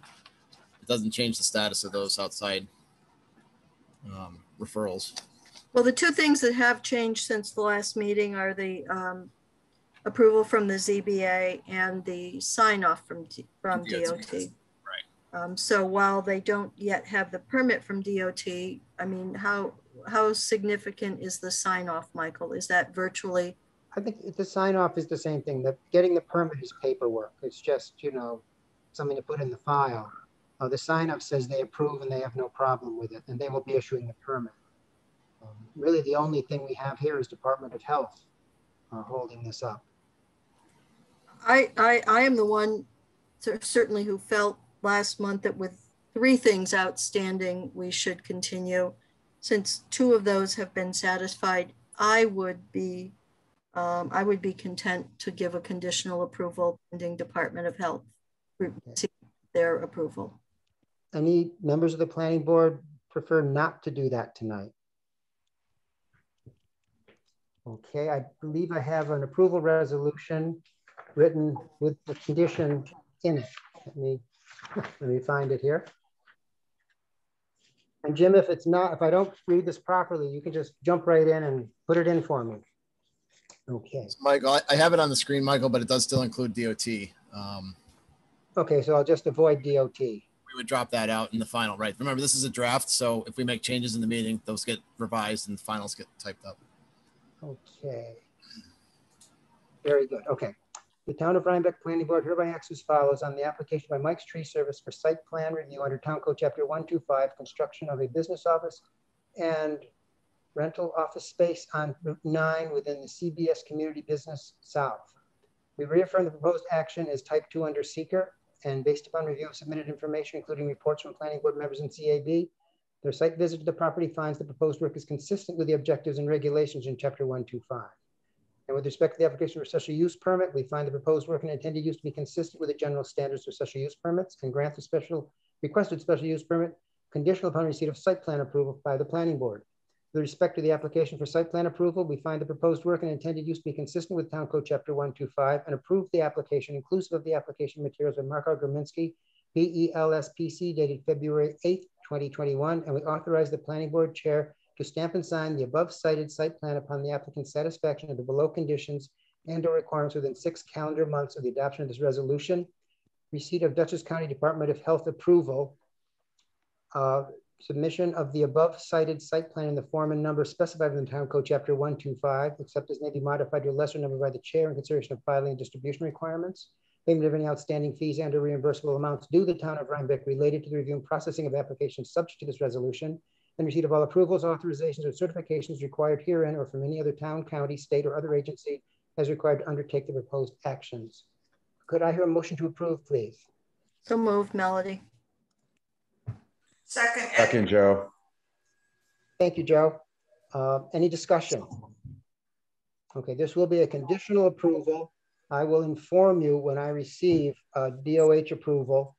it doesn't change the status of those outside referrals. Well, the 2 things that have changed since the last meeting are the approval from the ZBA and the sign off from DOT. Right. So while they don't yet have the permit from DOT, I mean, how significant is the sign off, Michael? Is that virtually? I think the sign off is the same thing. That getting the permit is paperwork. It's just, something to put in the file. The sign off says they approve and they have no problem with it, and they will be issuing the permit. Really, the only thing we have here is Department of Health holding this up. I am the one certainly who felt last month that with 3 things outstanding, we should continue. Since 2 of those have been satisfied, I would be content to give a conditional approval pending Department of Health, their approval. Any members of the planning board prefer not to do that tonight? Okay, I believe I have an approval resolution written with the condition in it. Let me find it here. And Jim, if I don't read this properly, you can just jump right in and put it in for me. Okay. So Michael, I have it on the screen, Michael, but it does still include DOT. Okay, so I'll just avoid DOT. We would drop that out in the final, right? Remember, this is a draft, so if we make changes in the meeting, those get revised and the finals get typed up. Okay. Very good. Okay. The Town of Rhinebeck Planning Board hereby acts as follows on the application by Mike's Tree Service for site plan review under Town Code Chapter 125, construction of a business office and rental office space on Route 9 within the CBS Community Business South. We reaffirm the proposed action is type 2 under seeker, and based upon review of submitted information, including reports from planning board members and CAB, their site visit to the property finds the proposed work is consistent with the objectives and regulations in Chapter 125. And with respect to the application for special use permit, we find the proposed work and intended use to be consistent with the general standards for special use permits and grant the requested special use permit conditional upon receipt of site plan approval by the planning board. With respect to the application for site plan approval, we find the proposed work and intended use to be consistent with Town Code Chapter 125 and approve the application inclusive of the application materials by Marco Graminsky, BELSPC, dated February 8th, 2021, and we authorize the planning board chair to stamp and sign the above cited site plan upon the applicant's satisfaction of the below conditions and or requirements within 6 calendar months of the adoption of this resolution. Receipt of Dutchess County Department of Health approval, submission of the above cited site plan in the form and number specified in the Town Code Chapter 125, except as may be modified to a lesser number by the chair in consideration of filing and distribution requirements. Payment of any outstanding fees and or reimbursable amounts due the Town of Rhinebeck related to the review and processing of applications subject to this resolution, and receipt of all approvals, authorizations, or certifications required herein or from any other town, county, state, or other agency as required to undertake the proposed actions. Could I hear a motion to approve, please? So moved, Melody. Second, Joe. Thank you, Joe. Any discussion? Okay, this will be a conditional approval. I will inform you when I receive DOH approval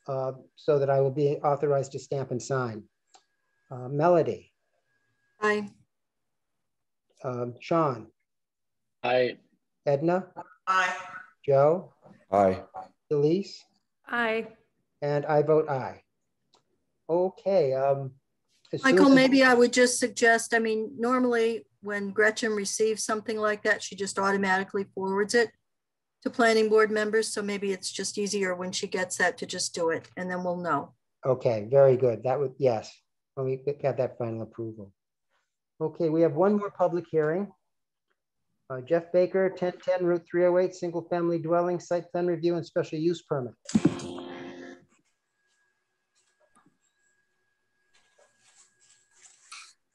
so that I will be authorized to stamp and sign. Melody. Aye. Sean. Aye. Edna. aye. Joe. Aye. Elise. Aye. And I vote aye. Okay. Michael, maybe I would just suggest, I mean, normally when Gretchen receives something like that, she just automatically forwards it to planning board members. So maybe it's just easier when she gets that to just do it and then we'll know. Okay, very good. That would, yes. Well, we got that final approval. Okay, we have one more public hearing. Jeff Baker, 1010 Route 308, single family dwelling, site plan review and special use permit.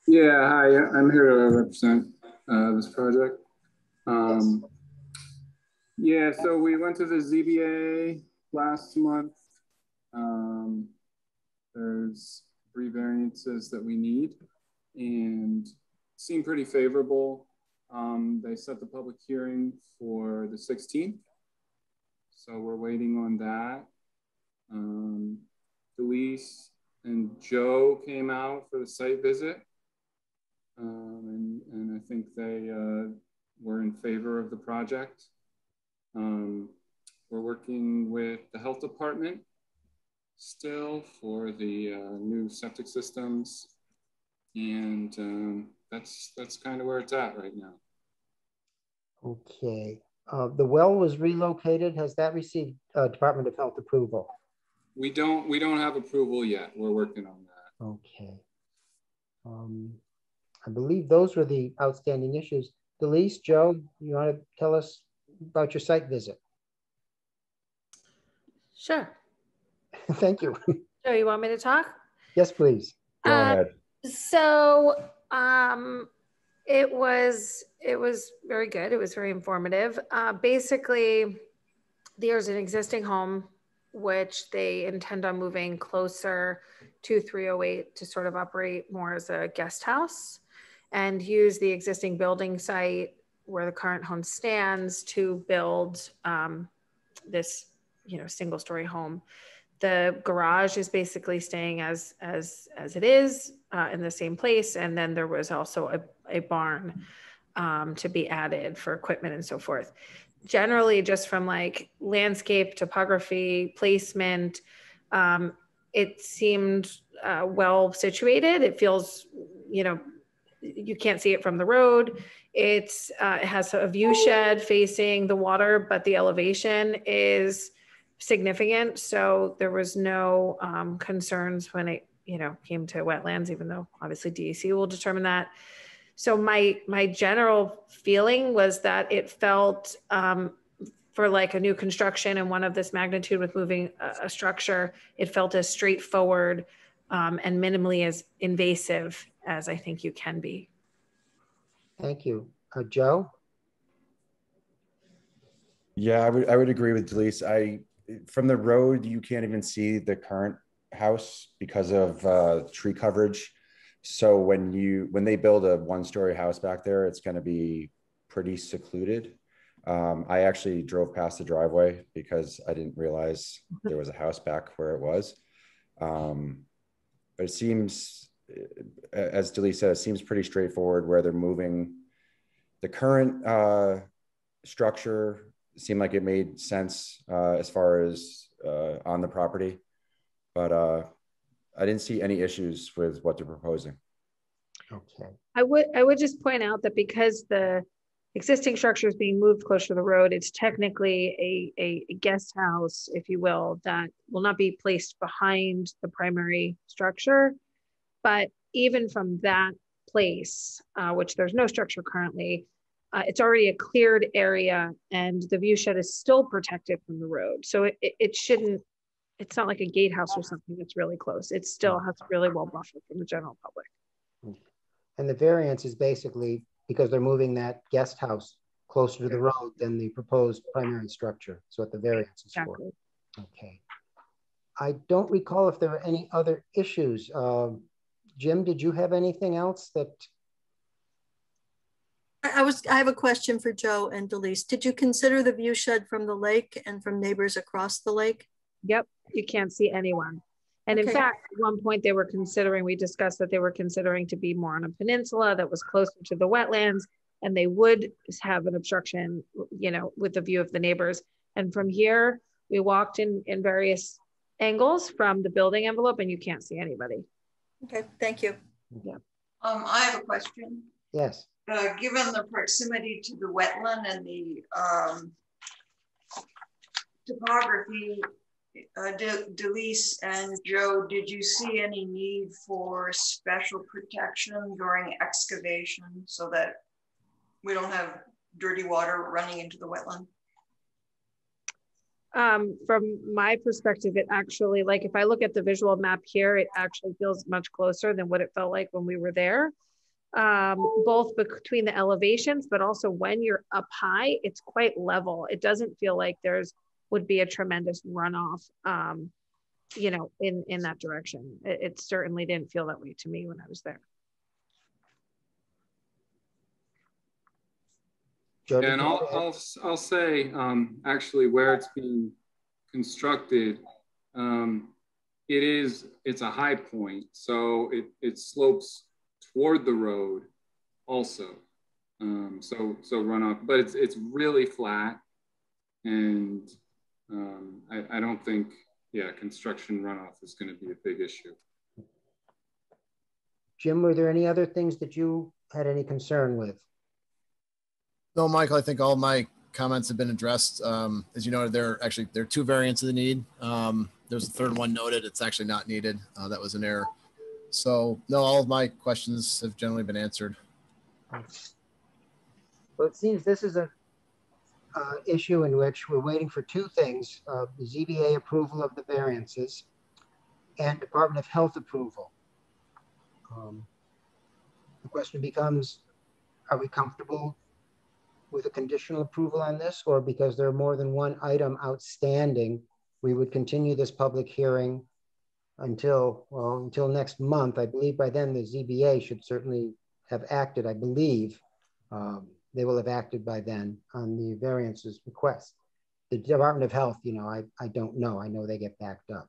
Yeah, hi, I'm here to represent this project. Yes. Yeah, so we went to the ZBA last month. There's 3 variances that we need and seem pretty favorable. They set the public hearing for the 16th. So we're waiting on that. Delise and Joe came out for the site visit. And I think they were in favor of the project. We're working with the health department still for the new septic systems. And that's kind of where it's at right now. Okay. The well was relocated. Has that received Department of Health approval? We don't have approval yet. We're working on that. Okay. I believe those were the outstanding issues. Delise, Joe, you want to tell us about your site visit? Sure. Thank you. Joe, you want me to talk? Yes, please. Go ahead. So it was very good. It was very informative. Basically, there's an existing home which they intend on moving closer to 308 to sort of operate more as a guest house and use the existing building site where the current home stands to build this, single story home. The garage is basically staying as it is in the same place. And then there was also a barn to be added for equipment and so forth. Generally, just from like landscape, topography, placement, it seemed well situated. It feels, you can't see it from the road. It has a view shed facing the water, but the elevation is significant. So there was no concerns when it, came to wetlands, even though obviously DEC will determine that. So my general feeling was that it felt for like a new construction and one of this magnitude with moving a structure, it felt as straightforward and minimally as invasive as I think you can be. Thank you. Joe? Yeah, I would agree with Delise. From the road, you can't even see the current house because of tree coverage. So when they build a 1-story house back there, it's going to be pretty secluded. I actually drove past the driveway because I didn't realize there was a house back where it was. But it seems, as Delise said, it seems pretty straightforward where they're moving. The current structure seemed like it made sense as far as on the property, but I didn't see any issues with what they're proposing. Okay. I would just point out that because the existing structure is being moved closer to the road, it's technically a guest house, if you will, that will not be placed behind the primary structure. But even from that place, which there's no structure currently, it's already a cleared area and the view shed is still protected from the road. So it shouldn't, it's not like a gatehouse or something that's really close. It still has really well buffered from the general public. And the variance is basically because they're moving that guest house closer to the road than the proposed primary structure. So what the variance is for. Okay. I don't recall if there were any other issues. Jim, did you have anything else that? I have a question for Joe and Delise. Did you consider the view shed from the lake and from neighbors across the lake? Yep, you can't see anyone. And in fact, at one point we discussed that they were considering to be more on a peninsula that was closer to the wetlands, and they would have an obstruction, with the view of the neighbors. And from here, we walked in various angles from the building envelope and you can't see anybody. Okay, thank you. Yeah. I have a question. Yes. Given the proximity to the wetland and the topography, Delise and Joe, did you see any need for special protection during excavation so that we don't have dirty water running into the wetland? From my perspective, it actually, like if I look at the visual map here, it actually feels much closer than what it felt like when we were there. Both between the elevations, but also when you're up high, it's quite level. It doesn't feel like would be a tremendous runoff, you know, in that direction. It certainly didn't feel that way to me when I was there. And I'll say, actually, where it's being constructed, it's a high point, so it slopes toward the road, also. So runoff, but it's really flat, and I don't think, construction runoff is going to be a big issue. Jim, were there any other things that you had any concern with? No, Michael, I think all my comments have been addressed. As you know, there are two variants of the need. There's a third one noted. It's actually not needed. That was an error. So no, all of my questions have generally been answered. Well, it seems this is a issue in which we're waiting for two things, the ZBA approval of the variances and Department of Health approval. The question becomes, are we comfortable with a conditional approval on this, or because there are more than one item outstanding, we would continue this public hearing until next month. I believe by then the ZBA should certainly have acted. I believe they will have acted by then on the variances request. The Department of Health, you know, I don't know. I know they get backed up.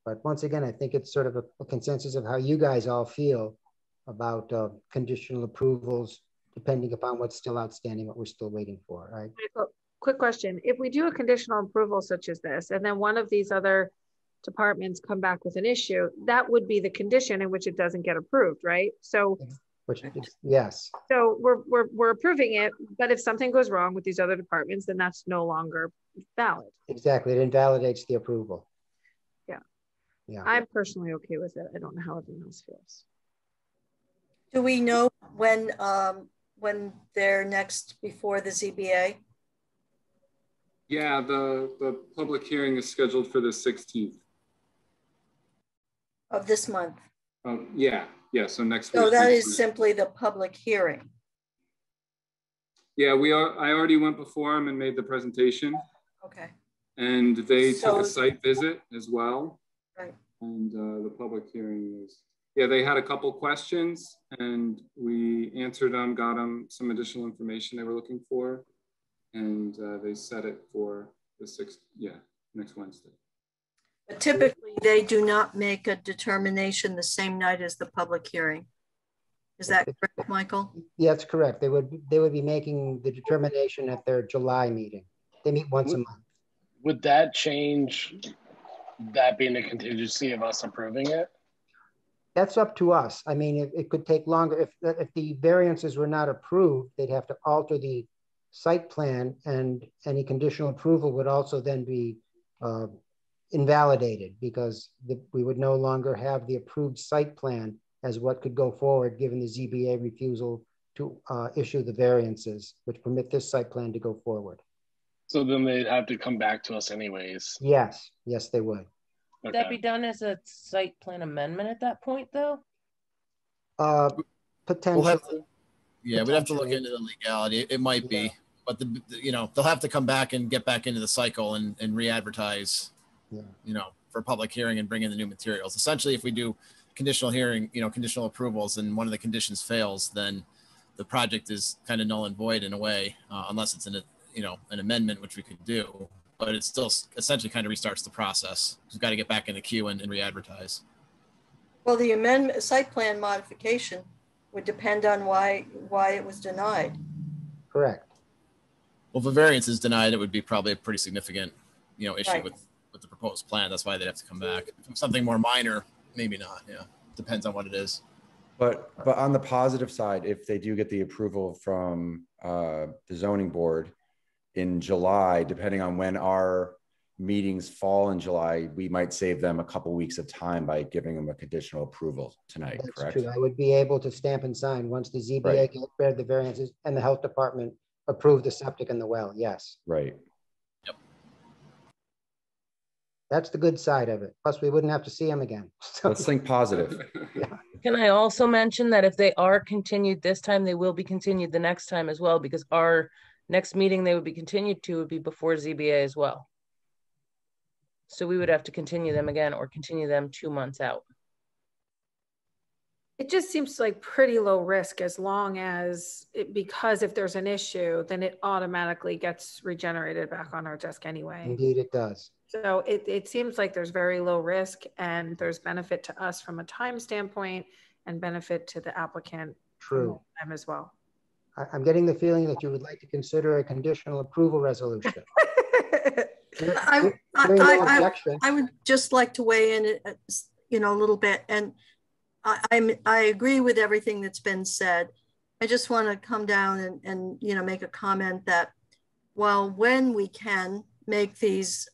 But once again, I think it's sort of a consensus of how you guys all feel about conditional approvals, depending upon what's still outstanding, what we're still waiting for, right? Quick question. If we do a conditional approval such as this, and then one of these other departments come back with an issue, that would be the condition in which it doesn't get approved, right? So, yes. So we're approving it, but if something goes wrong with these other departments, then that's no longer valid. Exactly, it invalidates the approval. Yeah. I'm personally okay with it. I don't know how everyone else feels. Do we know when they're next before the ZBA? Yeah, the public hearing is scheduled for the 16th. Of this month? Yeah, so next week. So that is simply the public hearing. Yeah, I already went before them and made the presentation. Okay. And they took a site visit as well. Right. And the public hearing is, they had a couple questions and we answered them, got them some additional information they were looking for. And they set it for the 6th, next Wednesday. But typically they do not make a determination the same night as the public hearing. Is that correct, Michael? Yeah, that's correct. They would be making the determination at their July meeting. They meet once a month. Would that change that being a contingency of us approving it? That's up to us. I mean, it could take longer. If the variances were not approved, they'd have to alter the site plan, and any conditional approval would also then be invalidated, because we would no longer have the approved site plan as what could go forward, given the ZBA refusal to issue the variances, which permit this site plan to go forward. So then they'd have to come back to us anyways. Yes, they would. Would that be done as a site plan amendment at that point, though? Potentially. We'd have to look into the legality. It might be, but they'll have to come back and get back into the cycle and re-advertise, for public hearing and bring in the new materials. Essentially, if we do conditional hearing, conditional approvals, and one of the conditions fails, then the project is kind of null and void in a way, unless it's an amendment, which we could do, but it still essentially kind of restarts the process. We've got to get back in the queue and re-advertise. Well, the amendment, site plan modification would depend on why it was denied. Correct. Well, if a variance is denied, it would be probably a pretty significant, issue Right. with the proposed plan. That's why they'd have to come back. If something more minor, maybe not. Yeah, depends on what it is. But on the positive side, if they do get the approval from the zoning board in July, depending on when our meetings fall in July, we might save them a couple weeks of time by giving them a conditional approval tonight, That's correct? true. I would be able to stamp and sign once the ZBA Right. can declare the variances and the health department approve the septic and the well. Yes. Right. That's the good side of it. Plus, we wouldn't have to see them again. So, Let's think positive. yeah. Can I also mention that if they are continued this time, they will be continued the next time as well, because our next meeting they would be continued to would be before ZBA as well. So we would have to continue them again or continue them 2 months out. It just seems like pretty low risk as long as, because if there's an issue, then it automatically gets regenerated back on our desk anyway. Indeed, it does. So it seems like there's very low risk and there's benefit to us from a time standpoint and benefit to the applicant. True. Them as well. I'm getting the feeling that you would like to consider a conditional approval resolution. I would just like to weigh in, a little bit. And I agree with everything that's been said. I just want to come down and make a comment that while when we can make these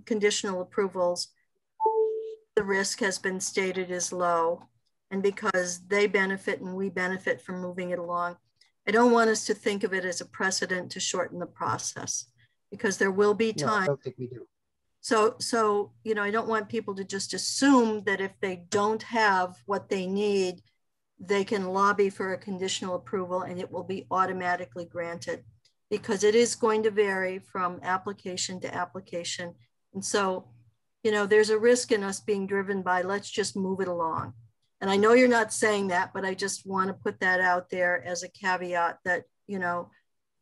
conditional approvals, the risk has been stated is low, and because they benefit and we benefit from moving it along, I don't want us to think of it as a precedent to shorten the process, because there will be time. No, I don't think we do. So I don't want people to just assume that if they don't have what they need, they can lobby for a conditional approval and it will be automatically granted, because it is going to vary from application to application. And so, there's a risk in us being driven by, let's just move it along. And I know you're not saying that, but I just want to put that out there as a caveat that,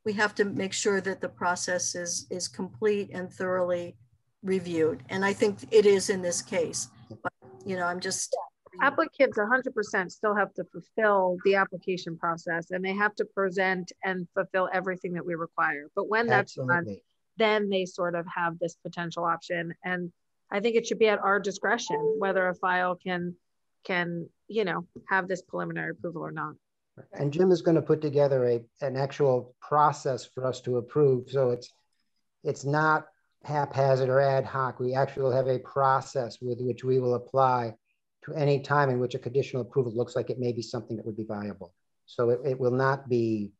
we have to make sure that the process is complete and thoroughly reviewed. And I think it is in this case, but, I'm just. Applicants 100% still have to fulfill the application process, and they have to present and fulfill everything that we require. But when that's done, then they sort of have this potential option. And I think it should be at our discretion whether a file can have this preliminary approval or not. And Jim is going to put together an actual process for us to approve. So it's not haphazard or ad hoc. We actually will have a process with which we will apply to any time in which a conditional approval looks like it may be something that would be viable. So it will not be,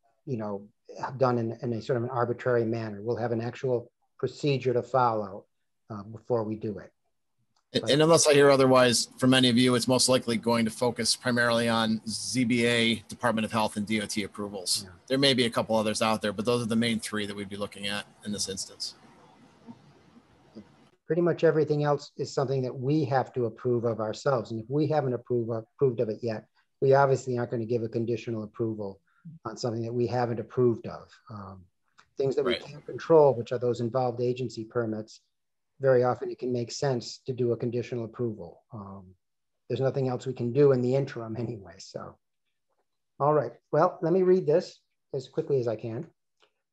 done in a sort of an arbitrary manner. We'll have an actual procedure to follow before we do it. And unless I hear otherwise from many of you, it's most likely going to focus primarily on ZBA, Department of Health, and DOT approvals. Yeah. There may be a couple others out there, but those are the main three that we'd be looking at in this instance. Pretty much everything else is something that we have to approve of ourselves. And if we haven't approved of it yet, we obviously aren't going to give a conditional approval on something that we haven't approved of. Things that we can't control, which are those involved agency permits, very often it can make sense to do a conditional approval. There's nothing else we can do in the interim anyway. So, all right. Well, let me read this as quickly as I can.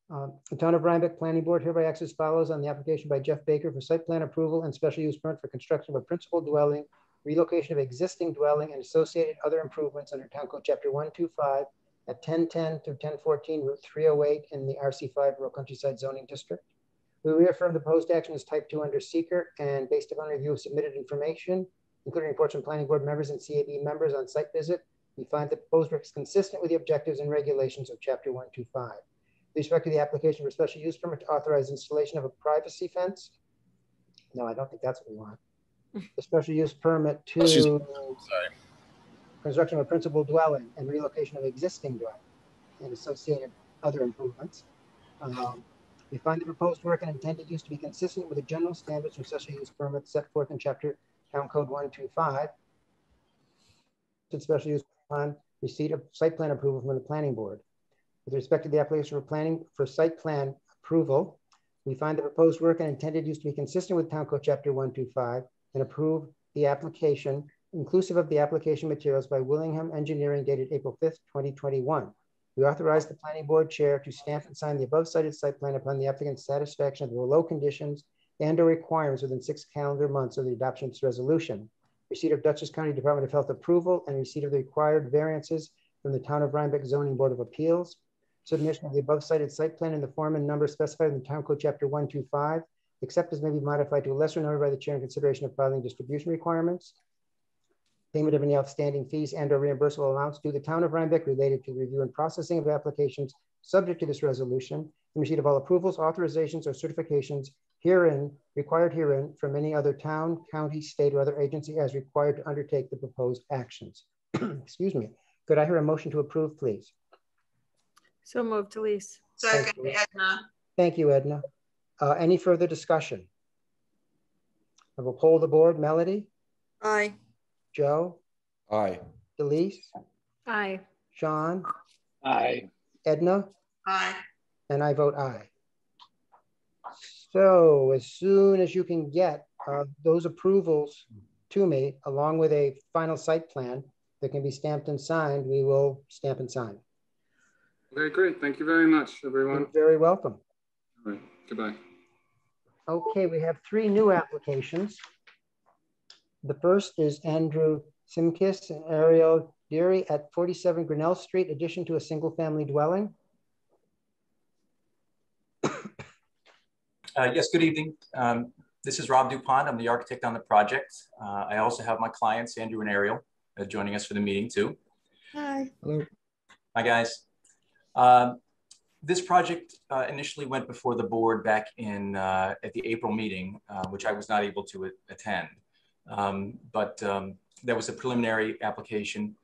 The Town of Rhinebeck Planning Board hereby acts as follows on the application by Jeff Baker for site plan approval and special use permit for construction of a principal dwelling, relocation of existing dwelling, and associated other improvements under Town Code Chapter 125 at 1010 through 1014 Route 308 in the RC5 Rural Countryside Zoning District. We reaffirm the proposed action as type 2 under seeker, and based upon review of submitted information, including reports from planning board members and CAB members on site visit, we find the proposed work is consistent with the objectives and regulations of Chapter 125. With respect to the application for special use permit to authorize installation of a privacy fence. No, I don't think that's what we want. The special use permit to construction of a principal dwelling and relocation of existing dwelling and associated other improvements. We find the proposed work and intended use to be consistent with the general standards for special use permits set forth in Chapter Town Code 125. Special use plan receipt of site plan approval from the planning board. With respect to the application for site plan approval, we find the proposed work and intended use to be consistent with Town Code Chapter 125 and approve the application, inclusive of the application materials by Willingham Engineering dated April 5th, 2021. We authorize the planning board chair to stamp and sign the above cited site plan upon the applicant's satisfaction of the below conditions and or requirements within 6 calendar months of the adoption of this resolution. Receipt of Dutchess County Department of Health approval and receipt of the required variances from the Town of Rhinebeck Zoning Board of Appeals. Submission of the above cited site plan in the form and number specified in the Town Code Chapter 125 except as may be modified to a lesser number by the chair in consideration of filing distribution requirements, payment of any outstanding fees and or reimbursable amounts due the town of Rhinebeck related to the review and processing of applications subject to this resolution, the receipt of all approvals, authorizations, or certifications required herein from any other town, county, state, or other agency as required to undertake the proposed actions. Excuse me. Could I hear a motion to approve, please? So moved, Delise. Second, Edna. Thank you, Edna. Any further discussion? I will poll the board. Melody? Aye. Joe? Aye. Delise? Aye. Sean? Aye. Edna? Aye. And I vote aye. So as soon as you can get those approvals to me, along with a final site plan that can be stamped and signed, we will stamp and sign. Very great. Thank you very much, everyone. You're very welcome. All right. Goodbye. Okay, we have 3 new applications. The first is Andrew Simkis and Ariel Deary at 47 Grinnell Street, addition to a single family dwelling. Yes, good evening. This is Rob DuPont. I'm the architect on the project. I also have my clients, Andrew and Ariel, joining us for the meeting too. Hi. Hello. Hi, guys. This project initially went before the board back in at the April meeting, which I was not able to attend. But there was a preliminary application.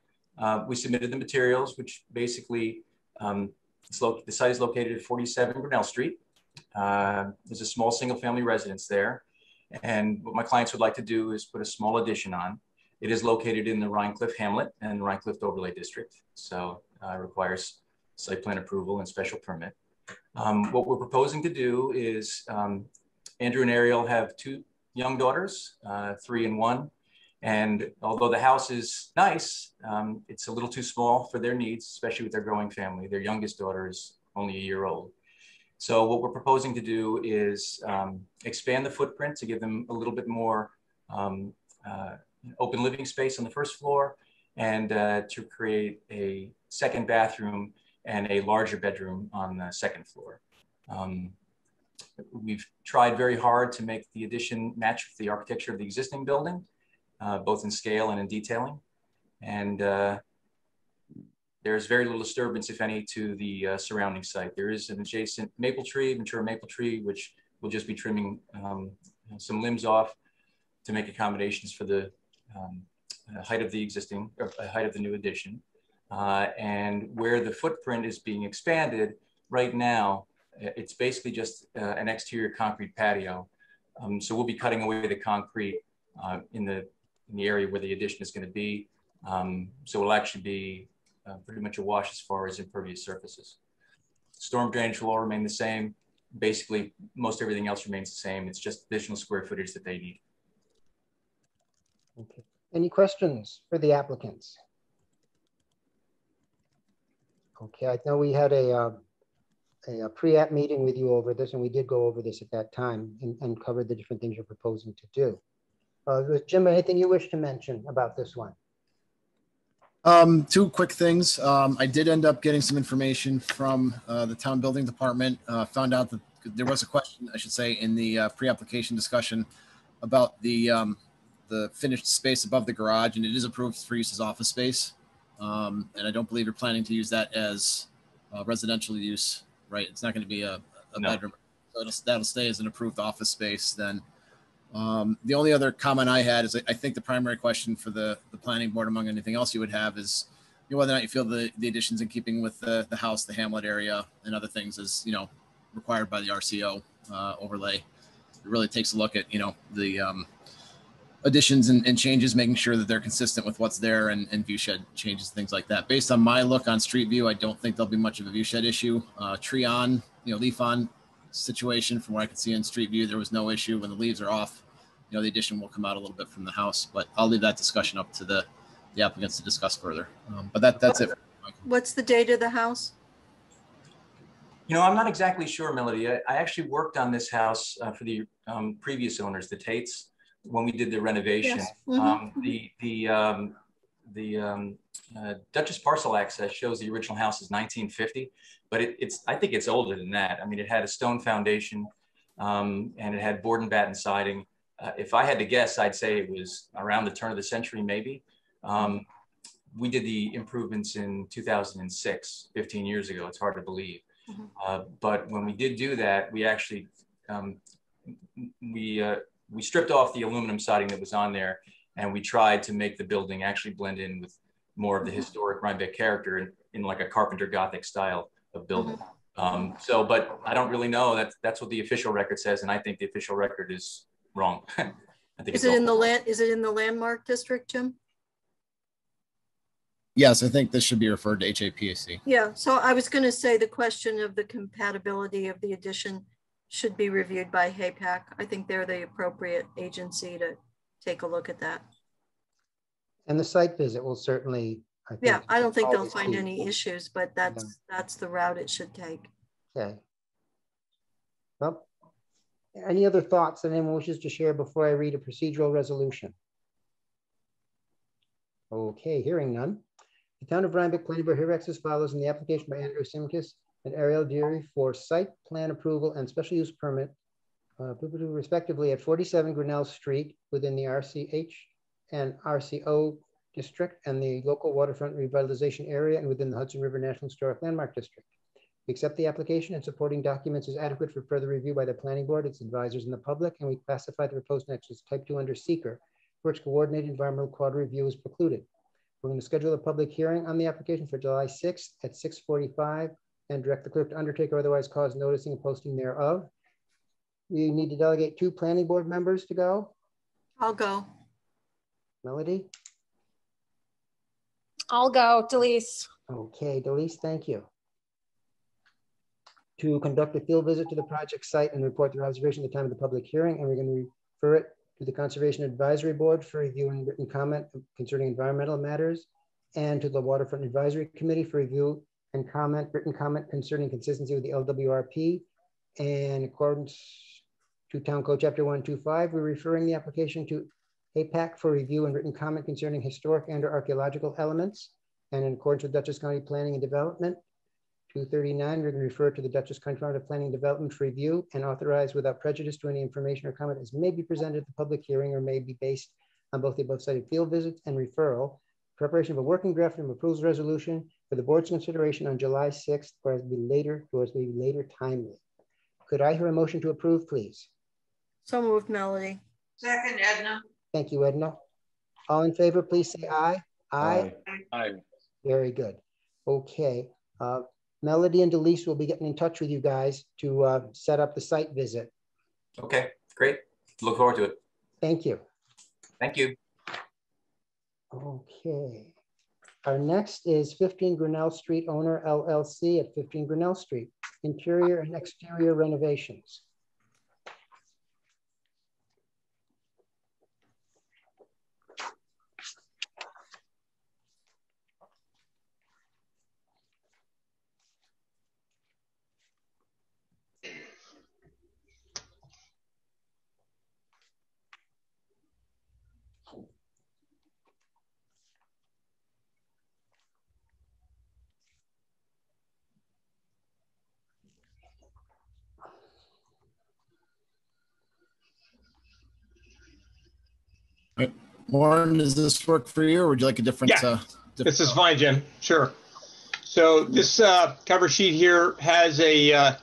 We submitted the materials, which basically, the site is located at 47 Grinnell Street. There's a small single family residence there. And what my clients would like to do is put a small addition on. It is located in the Rhinecliff Hamlet and Rhinecliff Overlay District. So it requires site plan approval and special permit. What we're proposing to do is Andrew and Ariel have 2 young daughters, 3 and 1. And although the house is nice, it's a little too small for their needs, especially with their growing family. Their youngest daughter is only a year old. So what we're proposing to do is expand the footprint to give them a little bit more open living space on the first floor, and to create a second bathroom and a larger bedroom on the second floor. We've tried very hard to make the addition match with the architecture of the existing building, both in scale and in detailing. And there's very little disturbance, if any, to the surrounding site. There is an adjacent maple tree, mature maple tree, which we'll just be trimming some limbs off to make accommodations for the height of the existing, or height of the new addition. And where the footprint is being expanded right now, it's basically just an exterior concrete patio. So we'll be cutting away the concrete in the area where the addition is going to be. So it'll actually be pretty much a wash as far as impervious surfaces. Storm drainage will all remain the same. Basically, most everything else remains the same. It's just additional square footage that they need. Okay. Any questions for the applicants? Okay, I know we had a pre-app meeting with you over this, and we did go over this at that time and covered the different things you're proposing to do. Jim, anything you wish to mention about this one? 2 quick things. I did end up getting some information from the town building department. Found out that there was a question, I should say, in the pre-application discussion about the finished space above the garage, and it is approved for use as office space. And I don't believe you're planning to use that as residential use, right? It's not going to be a no. Bedroom. So that'll stay as an approved office space then. The only other comment I had is I think the primary question for the planning board, among anything else you would have, is whether or not you feel the additions in keeping with the house, the hamlet area, and other things as required by the RCO overlay. It really takes a look at the additions and changes, making sure that they're consistent with what's there, and view shed changes, things like that. Based on my look on street view, I don't think there'll be much of a view shed issue. Tree on, leaf on situation, from what I can see in street view, there was no issue. When the leaves are off, the addition will come out a little bit from the house, but I'll leave that discussion up to the applicants to discuss further. But that's it. What's the date of the house? I'm not exactly sure, Melody. I actually worked on this house for the previous owners, the Tates, when we did the renovation. Yes. Mm-hmm. The Duchess Parcel Access shows the original house is 1950, but I think it's older than that. I mean, it had a stone foundation. and it had board and batten siding. If I had to guess, I'd say it was around the turn of the century, maybe. We did the improvements in 2006, 15 years ago. It's hard to believe. But when we did do that, we actually, we stripped off the aluminum siding that was on there, and we tried to make the building actually blend in with more of the historic Rhinebeck character in like a Carpenter Gothic style of building. But I don't really know. That's what the official record says, and I think the official record is wrong. I think is it in the land? Is it in the landmark district, Jim? Yes, I think this should be referred to HAPAC. Yeah. So I was going to say the question of the compatibility of the addition should be reviewed by HAPAC. I think they're the appropriate agency to take a look at that. And the site visit will certainly. I don't think they'll find any issues, but that's the route it should take. Okay. Well, any other thoughts that anyone wishes to share before I read a procedural resolution? Okay, hearing none. The Town of Rhinebeck Planning Board herein acts as follows in the application by Andrew Simkus and Ariel Deary for site plan approval and special use permit, respectively at 47 Grinnell Street within the RCH and RCO district and the local waterfront revitalization area and within the Hudson River National Historic Landmark District. We accept the application and supporting documents as adequate for further review by the planning board, its advisors, and the public, and we classify the proposed nexus type 2 under seeker, for which coordinated environmental quad review is precluded. We're going to schedule a public hearing on the application for July 6th at 6:45 and direct the clerk to undertake or otherwise cause noticing and posting thereof. We need to delegate 2 planning board members to go. I'll go. Melody? I'll go, Delise. Okay, Delise, thank you. To conduct a field visit to the project site and report their observation at the time of the public hearing, and we're going to refer it to the Conservation Advisory Board for review and written comment concerning environmental matters, and to the Waterfront Advisory Committee for review and comment, written comment concerning consistency with the LWRP. And in accordance to Town Code Chapter 125, we're referring the application to APAC for review and written comment concerning historic and or archaeological elements. And in accordance with Dutchess County Planning and Development, 239, we're going to refer to the Dutchess County Department of Planning and Development for review and authorize without prejudice to any information or comment as may be presented at the public hearing or may be based on both the above cited field visits and referral. Preparation of a working draft and approval resolution for the board's consideration on July 6th, or as be later, timely. Could I hear a motion to approve, please? So moved, Melody. Second, Edna. Thank you, Edna. All in favor, please say aye. Aye. Aye. Very good. Okay. Melody and Delise will be getting in touch with you guys to set up the site visit. Okay, great. Look forward to it. Thank you. Thank you. Okay. Our next is 15 Grinnell Street owner LLC at 15 Grinnell Street, interior and exterior renovations. Warren, does this work for you, or would you like a different? Yeah, this is fine, Jim. Sure. So this cover sheet here has a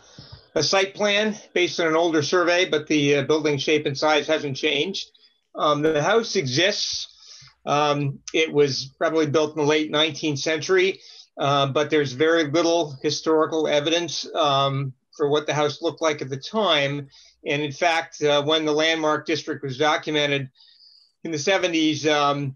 site plan based on an older survey, but the building shape and size hasn't changed. The house exists. It was probably built in the late 19th century, but there's very little historical evidence for what the house looked like at the time. And in fact, when the landmark district was documented, in the 70s,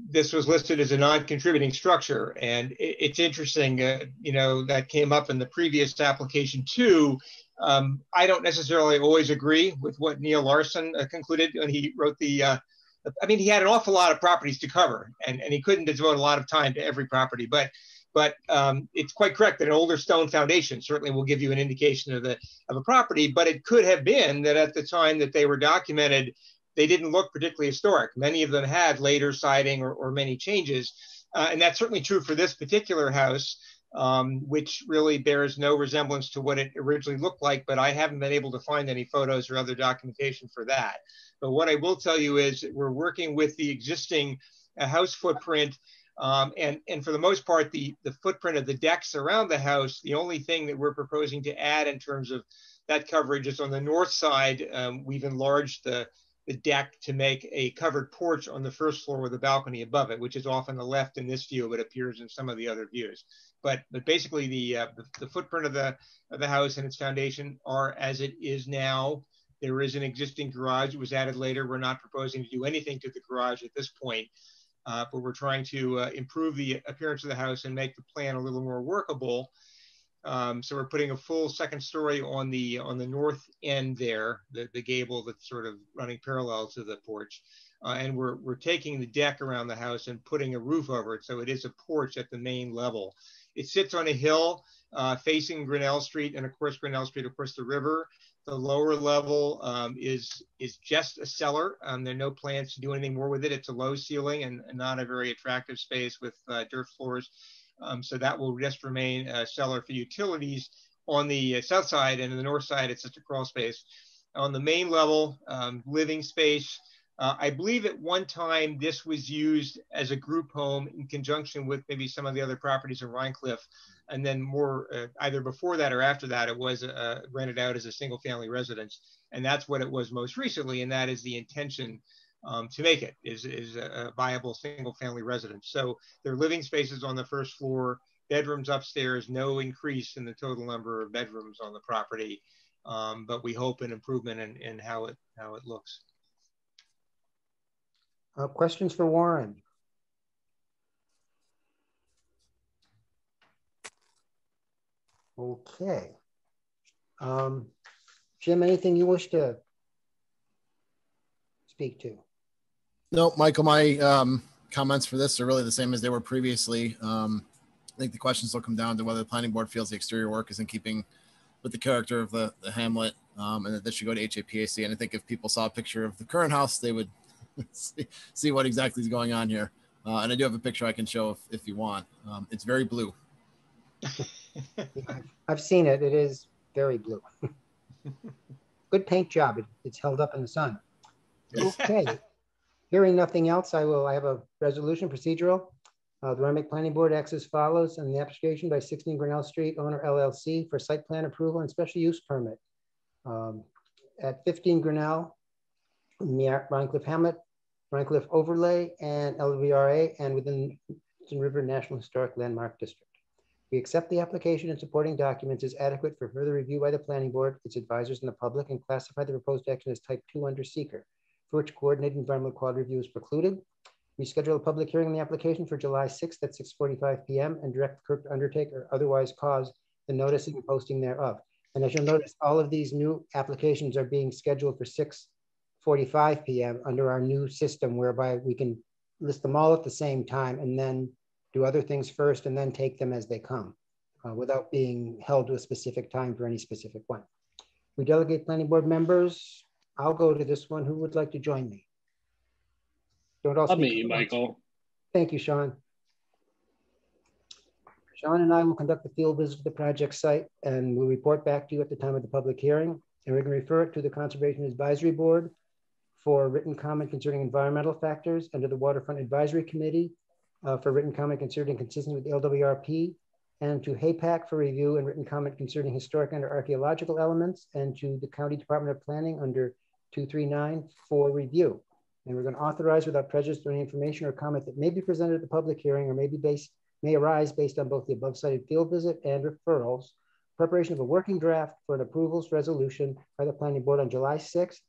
this was listed as a non-contributing structure. And it's interesting, that came up in the previous application too. I don't necessarily always agree with what Neil Larson concluded when he wrote he had an awful lot of properties to cover, and he couldn't devote a lot of time to every property. But it's quite correct that an older stone foundation certainly will give you an indication of a property, but it could have been that at the time that they were documented, they didn't look particularly historic. Many of them had later siding or many changes. And that's certainly true for this particular house. which really bears no resemblance to what it originally looked like, but I haven't been able to find any photos or other documentation for that. But what I will tell you is we're working with the existing house footprint, and for the most part, the footprint of the decks around the house, the only thing that we're proposing to add in terms of that coverage is on the north side. We've enlarged the deck to make a covered porch on the first floor with a balcony above it, which is off on the left in this view, but appears in some of the other views. But basically the footprint of the house and its foundation are as it is now. There is an existing garage. It was added later. We're not proposing to do anything to the garage at this point, but we're trying to improve the appearance of the house and make the plan a little more workable. So we're putting a full second story on the north end there, the gable that's sort of running parallel to the porch. And we're taking the deck around the house and putting a roof over it. So it is a porch at the main level. It sits on a hill facing Grinnell Street, and of course, Grinnell Street, of course, the river. The lower level is just a cellar. There are no plans to do anything more with it. It's a low ceiling and not a very attractive space with dirt floors. So that will just remain a cellar for utilities on the south side, and on the north side, it's just a crawl space. On the main level, living space. I believe at one time this was used as a group home in conjunction with maybe some of the other properties in Rhinecliff. And then more, either before that or after that, it was rented out as a single family residence. And that's what it was most recently. And that is the intention to make it, is a viable single family residence. So there are living spaces on the first floor, bedrooms upstairs, no increase in the total number of bedrooms on the property. But we hope an improvement in how it looks. Questions for Warren? Okay. Jim, anything you wish to speak to? No, Michael, my comments for this are really the same as they were previously. I think the questions will come down to whether the planning board feels the exterior work is in keeping with the character of the hamlet, and that this should go to HAPAC. And I think if people saw a picture of the current house, they would see what exactly is going on here. And I do have a picture I can show if you want. It's very blue. I've seen it. It is very blue. Good paint job. It's held up in the sun. Okay. Hearing nothing else, I have a resolution procedural. The Rhinebeck Planning Board acts as follows on the application by 16 Grinnell Street owner LLC for site plan approval and special use permit at 15 Grinnell, Rhinecliff Hamlet, Rhinecliff Overlay, and LVRA, and within Hudson River National Historic Landmark District. We accept the application and supporting documents as adequate for further review by the Planning Board, its advisors, and the public, and classify the proposed action as type 2 under seeker, for which coordinated environmental quality review is precluded. We schedule a public hearing on the application for July 6th at 6:45 p.m. and direct the clerk to undertake or otherwise cause the noticing and posting thereof. And as you'll notice, all of these new applications are being scheduled for 6:45 p.m. under our new system, whereby we can list them all at the same time and then do other things first and then take them as they come without being held to a specific time for any specific one. We delegate planning board members. I'll go to this one. Who would like to join me? Don't all speak. Me, Michael. Thank you, Sean. Sean and I will conduct the field visit to the project site and we'll report back to you at the time of the public hearing. And we're going to refer it to the Conservation Advisory Board for written comment concerning environmental factors, and to the Waterfront Advisory Committee for written comment concerning consistency with the LWRP, and to HAPAC for review and written comment concerning historic and archaeological elements, and to the County Department of Planning under 239 for review. And we're going to authorize without prejudice to any information or comment that may be presented at the public hearing or may arise based on both the above cited field visit and referrals, preparation of a working draft for an approvals resolution by the Planning Board on July 6th,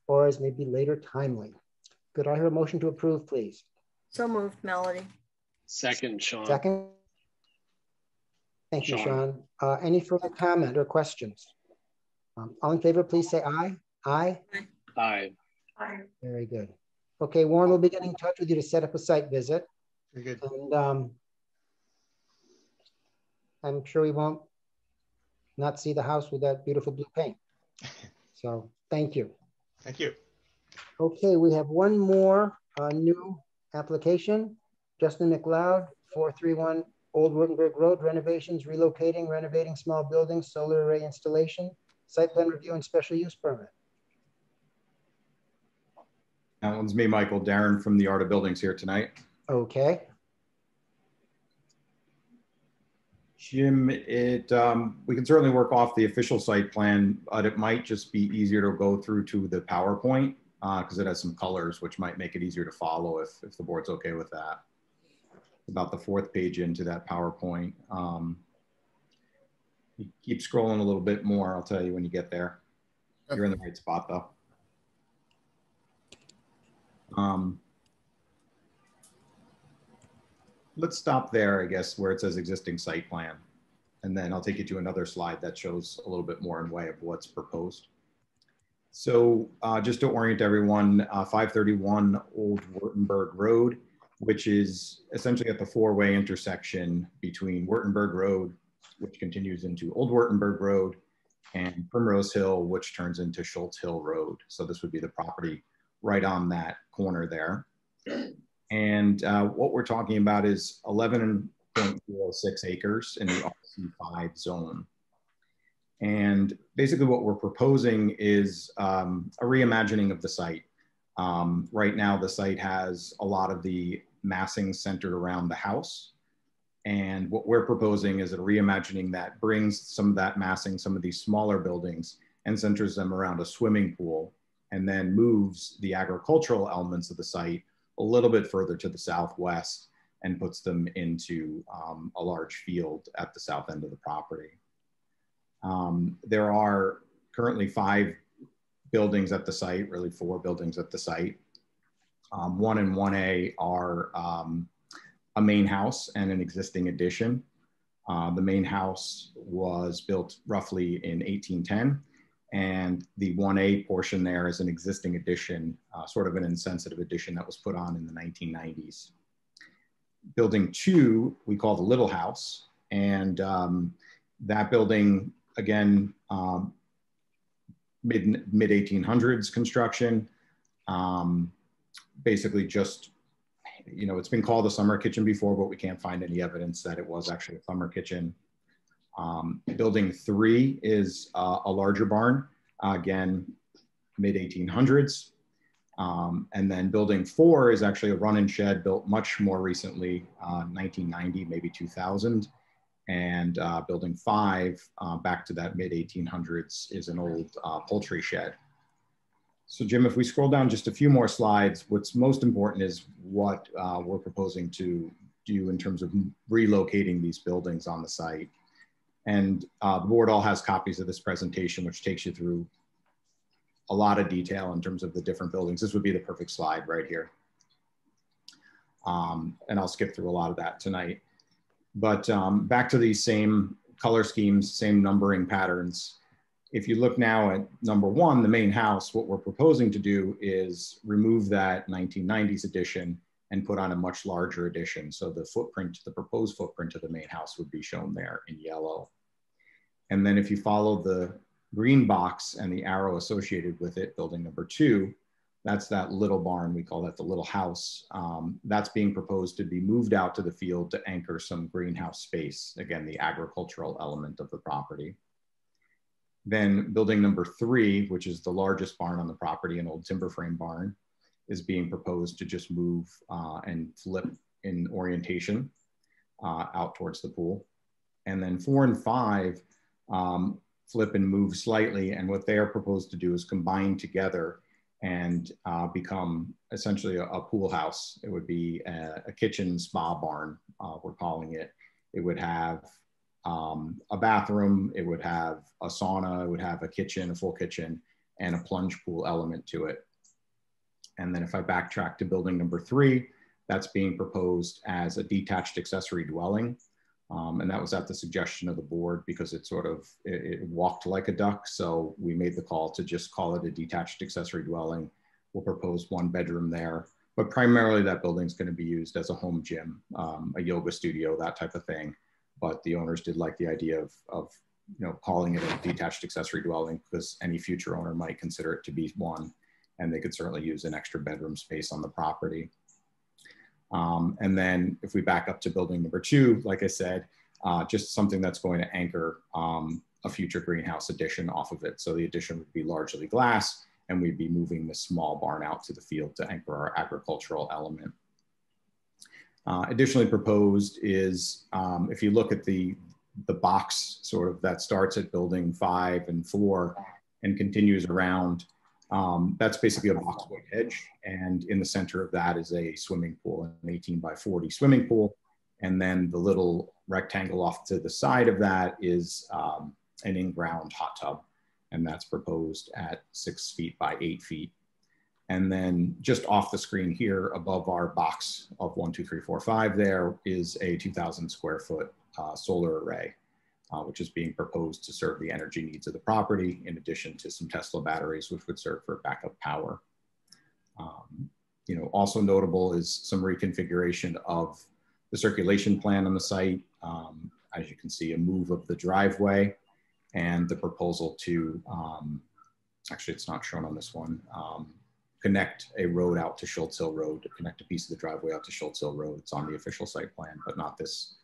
or as may be later timely. Could I hear a motion to approve, please? So moved, Melody. Second, Sean. Second. Thank you, Sean. Any further comment or questions? All in favor, please say aye. Aye. Aye. Aye. Very good. Okay, Warren will be getting in touch with you to set up a site visit. Very good. And I'm sure we won't not see the house with that beautiful blue paint. So thank you. Thank you. Okay, we have one more new application. Justin McLeod, 431 Old Wurtemberg Road renovations, relocating, renovating small buildings, solar array installation, site plan review and special use permit. That one's me, Michael. Darren from the Art of Buildings here tonight. Okay. Jim, we can certainly work off the official site plan, but it might just be easier to go through to the PowerPoint because it has some colors, which might make it easier to follow if the board's okay with that. About the 4th page into that PowerPoint. You keep scrolling a little bit more, I'll tell you when you get there. You're in the right spot though. Let's stop there, I guess, where it says existing site plan. And then I'll take you to another slide that shows a little bit more in way of what's proposed. So just to orient everyone, 531 Old Wurtemberg Road, which is essentially at the 4-way intersection between Wurtemberg Road, which continues into Old Wurtemberg Road, and Primrose Hill, which turns into Schultz Hill Road. So this would be the property right on that corner there. And what we're talking about is 11.06 acres in the RC5 zone. And basically what we're proposing is a reimagining of the site. Right now, the site has a lot of the massing centered around the house. And what we're proposing is a reimagining that brings some of that massing, some of these smaller buildings, and centers them around a swimming pool, and then moves the agricultural elements of the site a little bit further to the southwest and puts them into a large field at the south end of the property. There are currently 5 buildings at the site, really 4 buildings at the site. 1 and 1A are a main house and an existing addition. The main house was built roughly in 1810, and the 1A portion there is an existing addition, sort of an insensitive addition that was put on in the 1990s. Building 2, we call the Little House, and that building, again, mid 1800s construction, basically just, you know, it's been called a summer kitchen before, but we can't find any evidence that it was actually a summer kitchen. Building 3 is a larger barn, again, mid 1800s. And then building 4 is actually a run-in shed built much more recently, 1990, maybe 2000. And building 5, back to that mid 1800s, is an old poultry shed. So Jim, if we scroll down just a few more slides, what's most important is what we're proposing to do in terms of relocating these buildings on the site. And the board all has copies of this presentation, which takes you through a lot of detail in terms of the different buildings. This would be the perfect slide right here. And I'll skip through a lot of that tonight. But back to these same color schemes, same numbering patterns. If you look now at number 1, the main house, what we're proposing to do is remove that 1990s addition and put on a much larger addition. So the footprint, the proposed footprint of the main house would be shown there in yellow. And then if you follow the green box and the arrow associated with it, building number 2, that's that little barn, we call that the Little House. That's being proposed to be moved out to the field to anchor some greenhouse space. Again, the agricultural element of the property. Then building number 3, which is the largest barn on the property, an old timber frame barn, is being proposed to just move and flip in orientation out towards the pool. And then 4 and 5 flip and move slightly. And what they are proposed to do is combine together and become essentially a pool house. It would be a kitchen spa barn, we're calling it. It would have a bathroom, it would have a sauna, it would have a kitchen, a full kitchen, and a plunge pool element to it. And then if I backtrack to building number 3, that's being proposed as a detached accessory dwelling. And that was at the suggestion of the board because it sort of, it walked like a duck. So we made the call to just call it a detached accessory dwelling. We'll propose 1 bedroom there, but primarily that building's going to be used as a home gym, a yoga studio, that type of thing. But the owners did like the idea of you know, calling it a detached accessory dwelling because any future owner might consider it to be one, and they could certainly use an extra bedroom space on the property. And then if we back up to building number 2, like I said, just something that's going to anchor a future greenhouse addition off of it. So the addition would be largely glass, and we'd be moving the small barn out to the field to anchor our agricultural element. Additionally proposed is, if you look at the box sort of that starts at building 5 and 4 and continues around, that's basically a boxwood hedge. And in the center of that is a swimming pool, an 18 by 40 swimming pool. And then the little rectangle off to the side of that is an in-ground hot tub. And that's proposed at 6 feet by 8 feet. And then just off the screen here above our box of 1, 2, 3, 4, 5, there is a 2,000 square foot solar array, which is being proposed to serve the energy needs of the property, in addition to some Tesla batteries, which would serve for backup power. You know, also notable is some reconfiguration of the circulation plan on the site. As you can see, a move of the driveway and the proposal to, actually it's not shown on this one, connect a road out to Schultz Hill Road, to connect a piece of the driveway out to Schultz Hill Road. It's on the official site plan, but not this,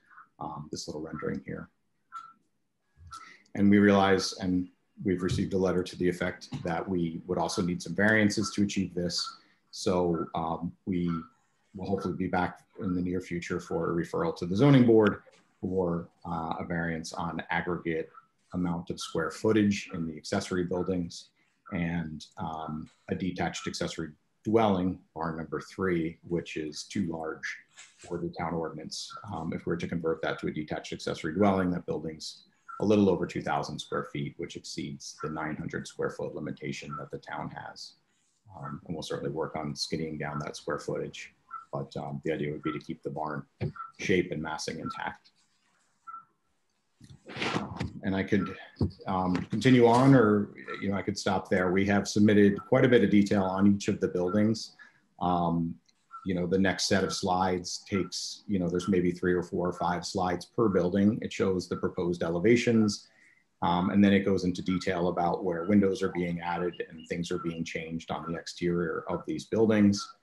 this little rendering here. And we realize, and we've received a letter to the effect that we would also need some variances to achieve this. So we will hopefully be back in the near future for a referral to the zoning board for a variance on aggregate amount of square footage in the accessory buildings, and a detached accessory dwelling, barn number 3, which is too large for the town ordinance. If we were to convert that to a detached accessory dwelling, that building's a little over 2,000 square feet, which exceeds the 900 square foot limitation that the town has. And we'll certainly work on skinnying down that square footage, but the idea would be to keep the barn shape and massing intact. And I could continue on, or I could stop there. We have submitted quite a bit of detail on each of the buildings. The next set of slides takes, there's maybe 3 or 4 or 5 slides per building. It shows the proposed elevations, and then it goes into detail about where windows are being added and things are being changed on the exterior of these buildings.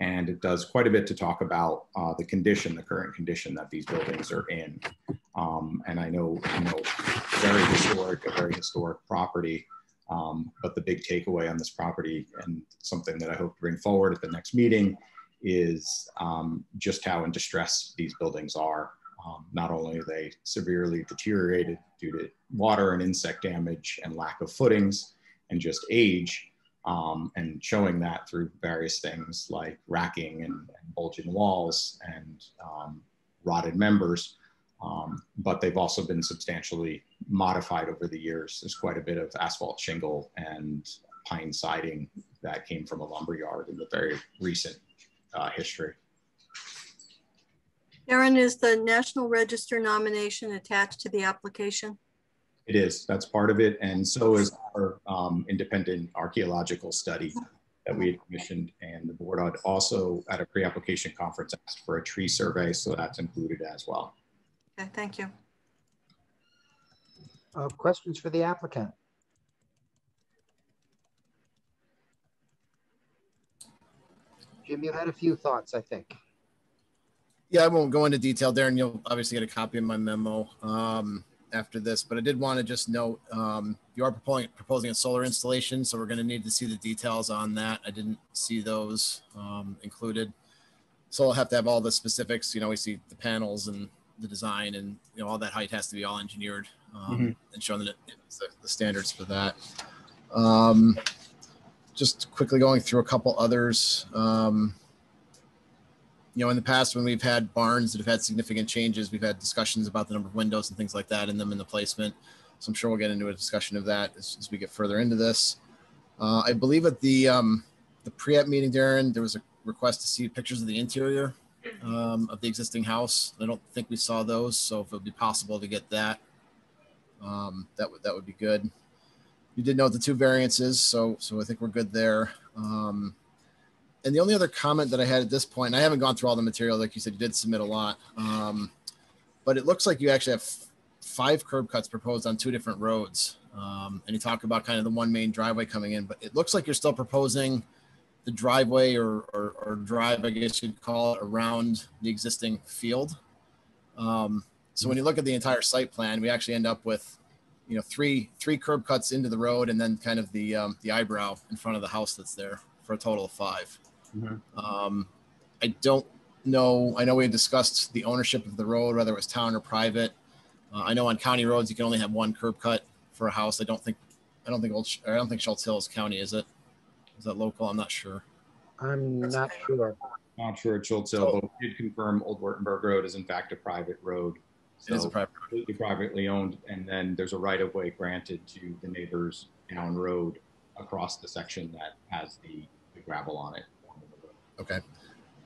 And it does quite a bit to talk about the condition, the current condition that these buildings are in. And I know, very historic property, but the big takeaway on this property, and something that I hope to bring forward at the next meeting, is just how in distress these buildings are. Not only are they severely deteriorated due to water and insect damage and lack of footings and just age, and showing that through various things like racking and bulging walls and rotted members, but they've also been substantially modified over the years. There's quite a bit of asphalt shingle and pine siding that came from a lumber yard in the very recent history. Aaron, is the National Register nomination attached to the application? It is. That's part of it. And so is our independent archaeological study that we had commissioned. And the board had also, at a pre-application conference, asked for a tree survey. So that's included as well. Okay, thank you. Questions for the applicant? Jim, you had a few thoughts, I think. Yeah, I won't go into detail, Darren. You'll obviously get a copy of my memo after this, but I did want to just note, you are proposing a solar installation, so we're going to need to see the details on that. I didn't see those included. So I'll have to have all the specifics. We see the panels and the design, and all that height has to be all engineered and shown that it's the standards for that. Just quickly going through a couple others. In the past, when we've had barns that have had significant changes, we've had discussions about the number of windows and things like that in them, in the placement. So I'm sure we'll get into a discussion of that as we get further into this. I believe at the pre-app meeting, Darren, there was a request to see pictures of the interior of the existing house. I don't think we saw those, so if it would be possible to get that, that would be good. You did note the 2 variances, so I think we're good there. And the only other comment that I had at this point, and I haven't gone through all the material, like you said, you did submit a lot, but it looks like you actually have 5 curb cuts proposed on 2 different roads. And you talk about kind of the one main driveway coming in, but it looks like you're still proposing driveway or drive, I guess you'd call it, around the existing field. So when you look at the entire site plan, we actually end up with, you know, three curb cuts into the road, and then kind of the eyebrow in front of the house that's there, for a total of 5. Mm-hmm. I don't know. I know we had discussed the ownership of the road, whether it was town or private. I know on county roads you can only have 1 curb cut for a house. I don't think Schultz Hill is county, is it? Is that local? I'm not sure. I'm not sure. Not sure at Schultz Hill, but we did confirm Old Wurtemberg Road is in fact a private road. So it is a private road. Completely privately owned, and then there's a right-of-way granted to the neighbors down road across the section that has the gravel on it. Okay.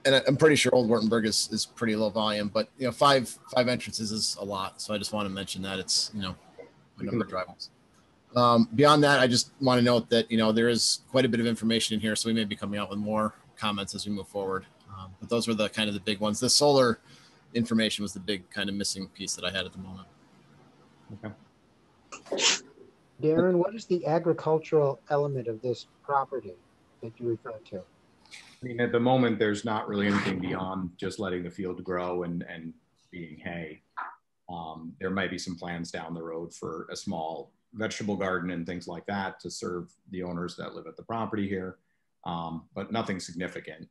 And I'm pretty sure Old Wurtemberg is pretty low volume, but you know, five entrances is a lot. So I just want to mention that it's, you know, a number of driveways. Beyond that, I just want to note that, you know, there is quite a bit of information in here, so we may be coming out with more comments as we move forward. But those were the kind of the big ones. The solar information was the big kind of missing piece that I had at the moment. Okay. Darren, what is the agricultural element of this property that you refer to? I mean, at the moment, there's not really anything beyond just letting the field grow and being hay. There might be some plans down the road for a small vegetable garden and things like that to serve the owners that live at the property here, but nothing significant.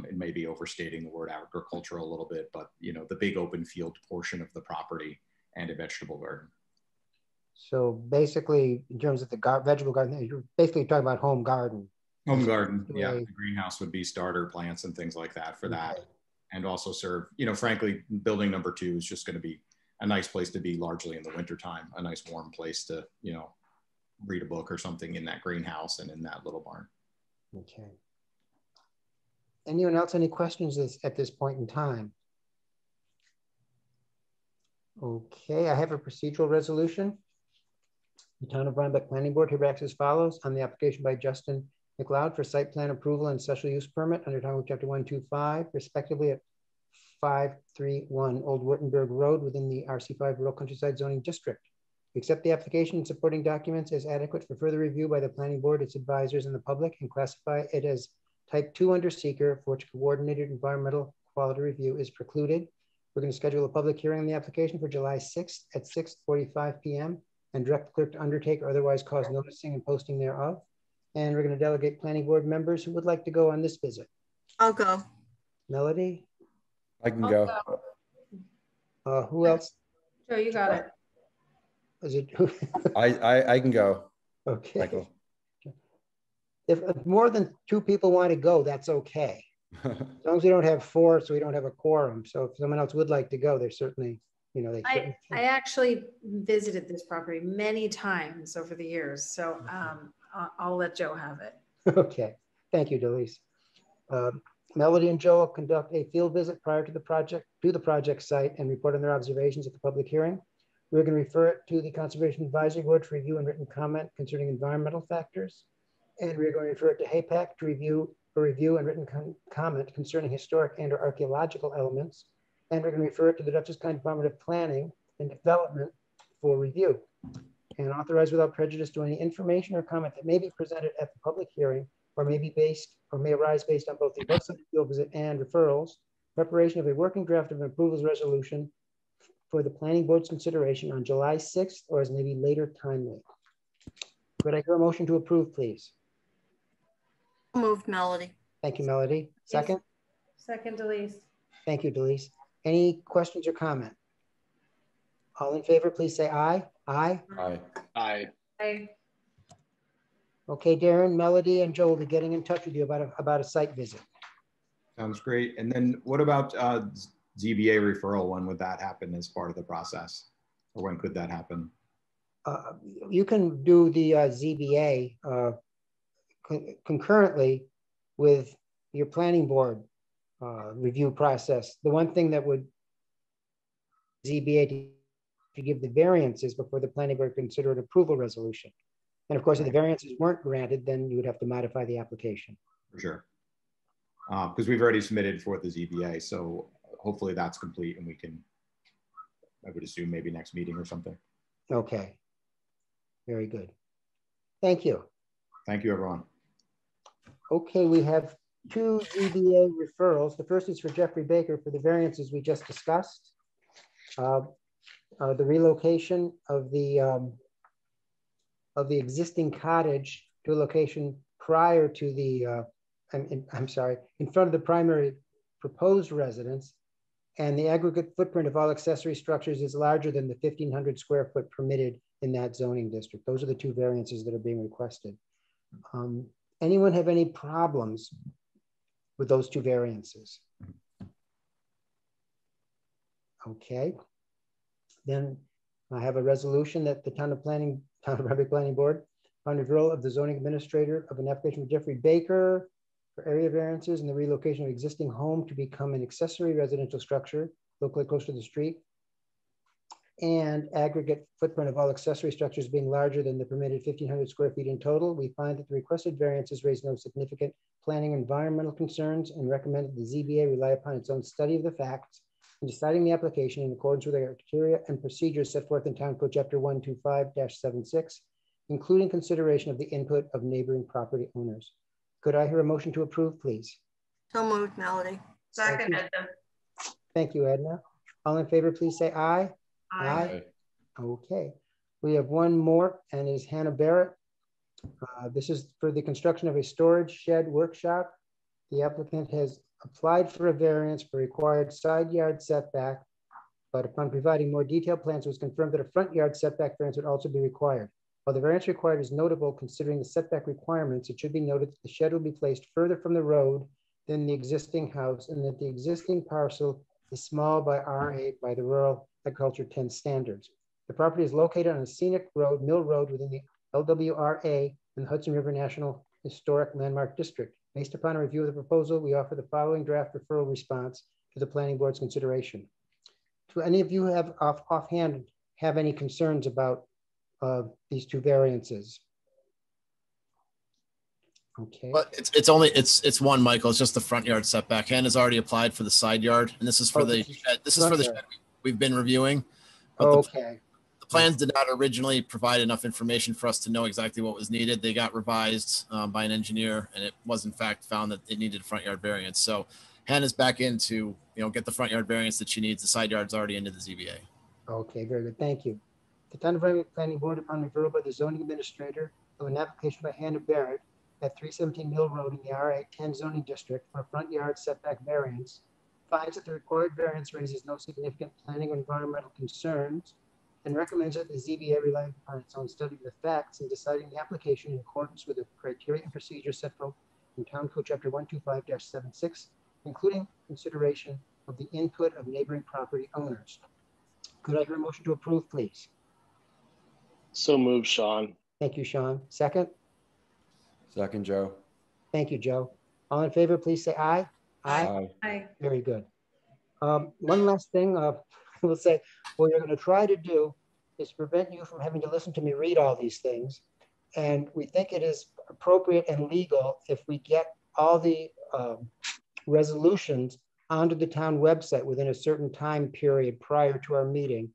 It may be overstating the word agriculture a little bit, but you know, the big open field portion of the property and a vegetable garden. So basically, in terms of the vegetable garden, you're basically talking about home garden. Home garden, yeah. The greenhouse would be starter plants and things like that for that. And also serve, you know, frankly, building number 2 is just going to be a nice place to be largely in the wintertime, a nice warm place to, you know, read a book or something in that greenhouse and in that little barn. Okay. Anyone else, any questions at this point in time? Okay, I have a procedural resolution. The Town of Rhinebeck Planning Board hereby acts as follows on the application by Justin McLeod for site plan approval and special use permit under Town Code Chapter 125, respectively at 531 Old Wurtemberg Road within the RC5 Rural Countryside Zoning District. We accept the application and supporting documents as adequate for further review by the planning board, its advisors, and the public, and classify it as type 2 under seeker, for which coordinated environmental quality review is precluded. We're going to schedule a public hearing on the application for July 6th at 6:45 p.m. and direct the clerk to undertake or otherwise cause noticing and posting thereof. And we're going to delegate planning board members who would like to go on this visit. I'll go. Melody? I can go. Who else? Joe, you got it. Is it? I can go. Okay. Michael. If more than 2 people want to go, that's okay. As long as we don't have 4, so we don't have a quorum. So if someone else would like to go, they're certainly, you know, I actually visited this property many times over the years, so I'll let Joe have it. Okay, thank you, Delise. Melody and Joe will conduct a field visit prior to the project site and report on their observations at the public hearing. We're going to refer it to the Conservation Advisory Board for review and written comment concerning environmental factors. And we're going to refer it to HAPAC to review and written comment concerning historic and or archaeological elements. And we're going to refer it to the Dutchess County Department of Planning and Development for review. And authorize without prejudice to any information or comment that may be presented at the public hearing or may be based or may arise based on both the above subject field visit and referrals, preparation of a working draft of an approvals resolution for the planning board's consideration on July 6th or as may be later timely. Could I hear a motion to approve, please? Moved, Melody. Thank you, Melody. Second? Second, Delise. Thank you, Delise. Any questions or comment? All in favor, please say aye. Aye. Aye. Aye. Aye. Okay, Darren, Melody, and Joe will be getting in touch with you about a site visit. Sounds great. And then what about ZBA referral? When would that happen as part of the process? Or when could that happen? You can do the ZBA concurrently with your planning board review process. The one thing that would ZBA to give the variances before the planning board consider an approval resolution. And of course, if the variances weren't granted, then you would have to modify the application. For sure. Because we've already submitted for the ZBA, so hopefully that's complete and we can, I would assume maybe next meeting or something. Okay. Very good. Thank you. Thank you, everyone. Okay, we have two ZBA referrals. The first is for Jeffrey Baker for the variances we just discussed. The relocation of the existing cottage to a location prior to the, I'm sorry, in front of the primary proposed residence, and the aggregate footprint of all accessory structures is larger than the 1,500 square foot permitted in that zoning district. Those are the two variances that are being requested. Anyone have any problems with those two variances? Okay. Then I have a resolution that the Town of Rhinebeck Planning Board, on referral of the zoning administrator of an application of Jeffrey Baker for area variances and the relocation of existing home to become an accessory residential structure locally close to the street, and aggregate footprint of all accessory structures being larger than the permitted 1,500 square feet in total. We find that the requested variances raise no significant planning or environmental concerns and recommend that the ZBA rely upon its own study of the facts in deciding the application in accordance with the criteria and procedures set forth in Town Code Chapter 125-76, including consideration of the input of neighboring property owners. Could I hear a motion to approve, please? So moved, Melody. Second, Edna. Thank you, Edna. All in favor, please say aye. Aye. Okay. We have one more, and is Hannah Barrett. This is for the construction of a storage shed workshop. The applicant has applied for a variance for required side yard setback, but upon providing more detailed plans, it was confirmed that a front yard setback variance would also be required. While the variance required is notable considering the setback requirements, it should be noted that the shed will be placed further from the road than the existing house, and that the existing parcel is small by R8 by the Rural Agriculture 10 standards. The property is located on a scenic road, Mill Road, within the LWRA in the Hudson River National Historic Landmark District. Based upon a review of the proposal, we offer the following draft referral response to the Planning Board's consideration. Do any of you have offhand have any concerns about these two variances? Okay. But it's one, Michael. It's just the front yard setback. Hannah's already applied for the side yard, and this is for the shed. This is for the shed we've been reviewing. But okay. The plans did not originally provide enough information for us to know exactly what was needed. They got revised by an engineer, and it was in fact found that it needed a front yard variance. So Hannah's back in to get the front yard variance that she needs. The side yard's already into the ZBA. Okay, very good. Thank you. The Town of Rhinebeck Planning Board, upon referral by the zoning administrator of an application by Hannah Barrett at 317 Mill Road in the R8-10 zoning district for a front yard setback variance, finds that the required variance raises no significant planning or environmental concerns, and recommends that the ZBA rely upon its own study of the facts in deciding the application in accordance with the criteria and procedures set forth in Town Code Chapter 125-76, including consideration of the input of neighboring property owners. Could I hear a motion to approve, please? So moved, Sean. Thank you, Sean. Second? Second, Joe. Thank you, Joe. All in favor, please say aye. Aye. Aye. Very good. One last thing, we'll say what you're going to try to do is prevent you from having to listen to me read all these things. And we think it is appropriate and legal if we get all the resolutions onto the town website within a certain time period prior to our meeting,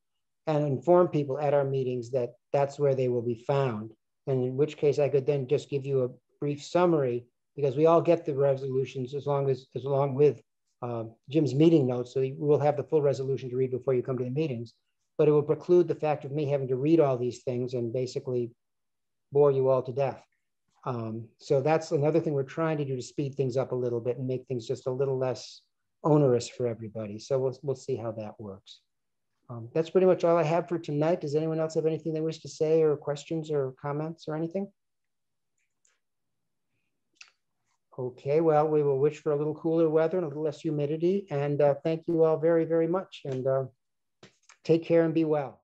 and inform people at our meetings that that's where they will be found. And in which case I could then just give you a brief summary, because we all get the resolutions along with Jim's meeting notes. So we will have the full resolution to read before you come to the meetings, but it will preclude the fact of me having to read all these things and basically bore you all to death. So that's another thing we're trying to do to speed things up a little bit and make things just a little less onerous for everybody. So we'll see how that works. That's pretty much all I have for tonight. Does anyone else have anything they wish to say, or questions or comments or anything? Okay, well, we will wish for a little cooler weather and a little less humidity. And thank you all very, very much. And take care and be well.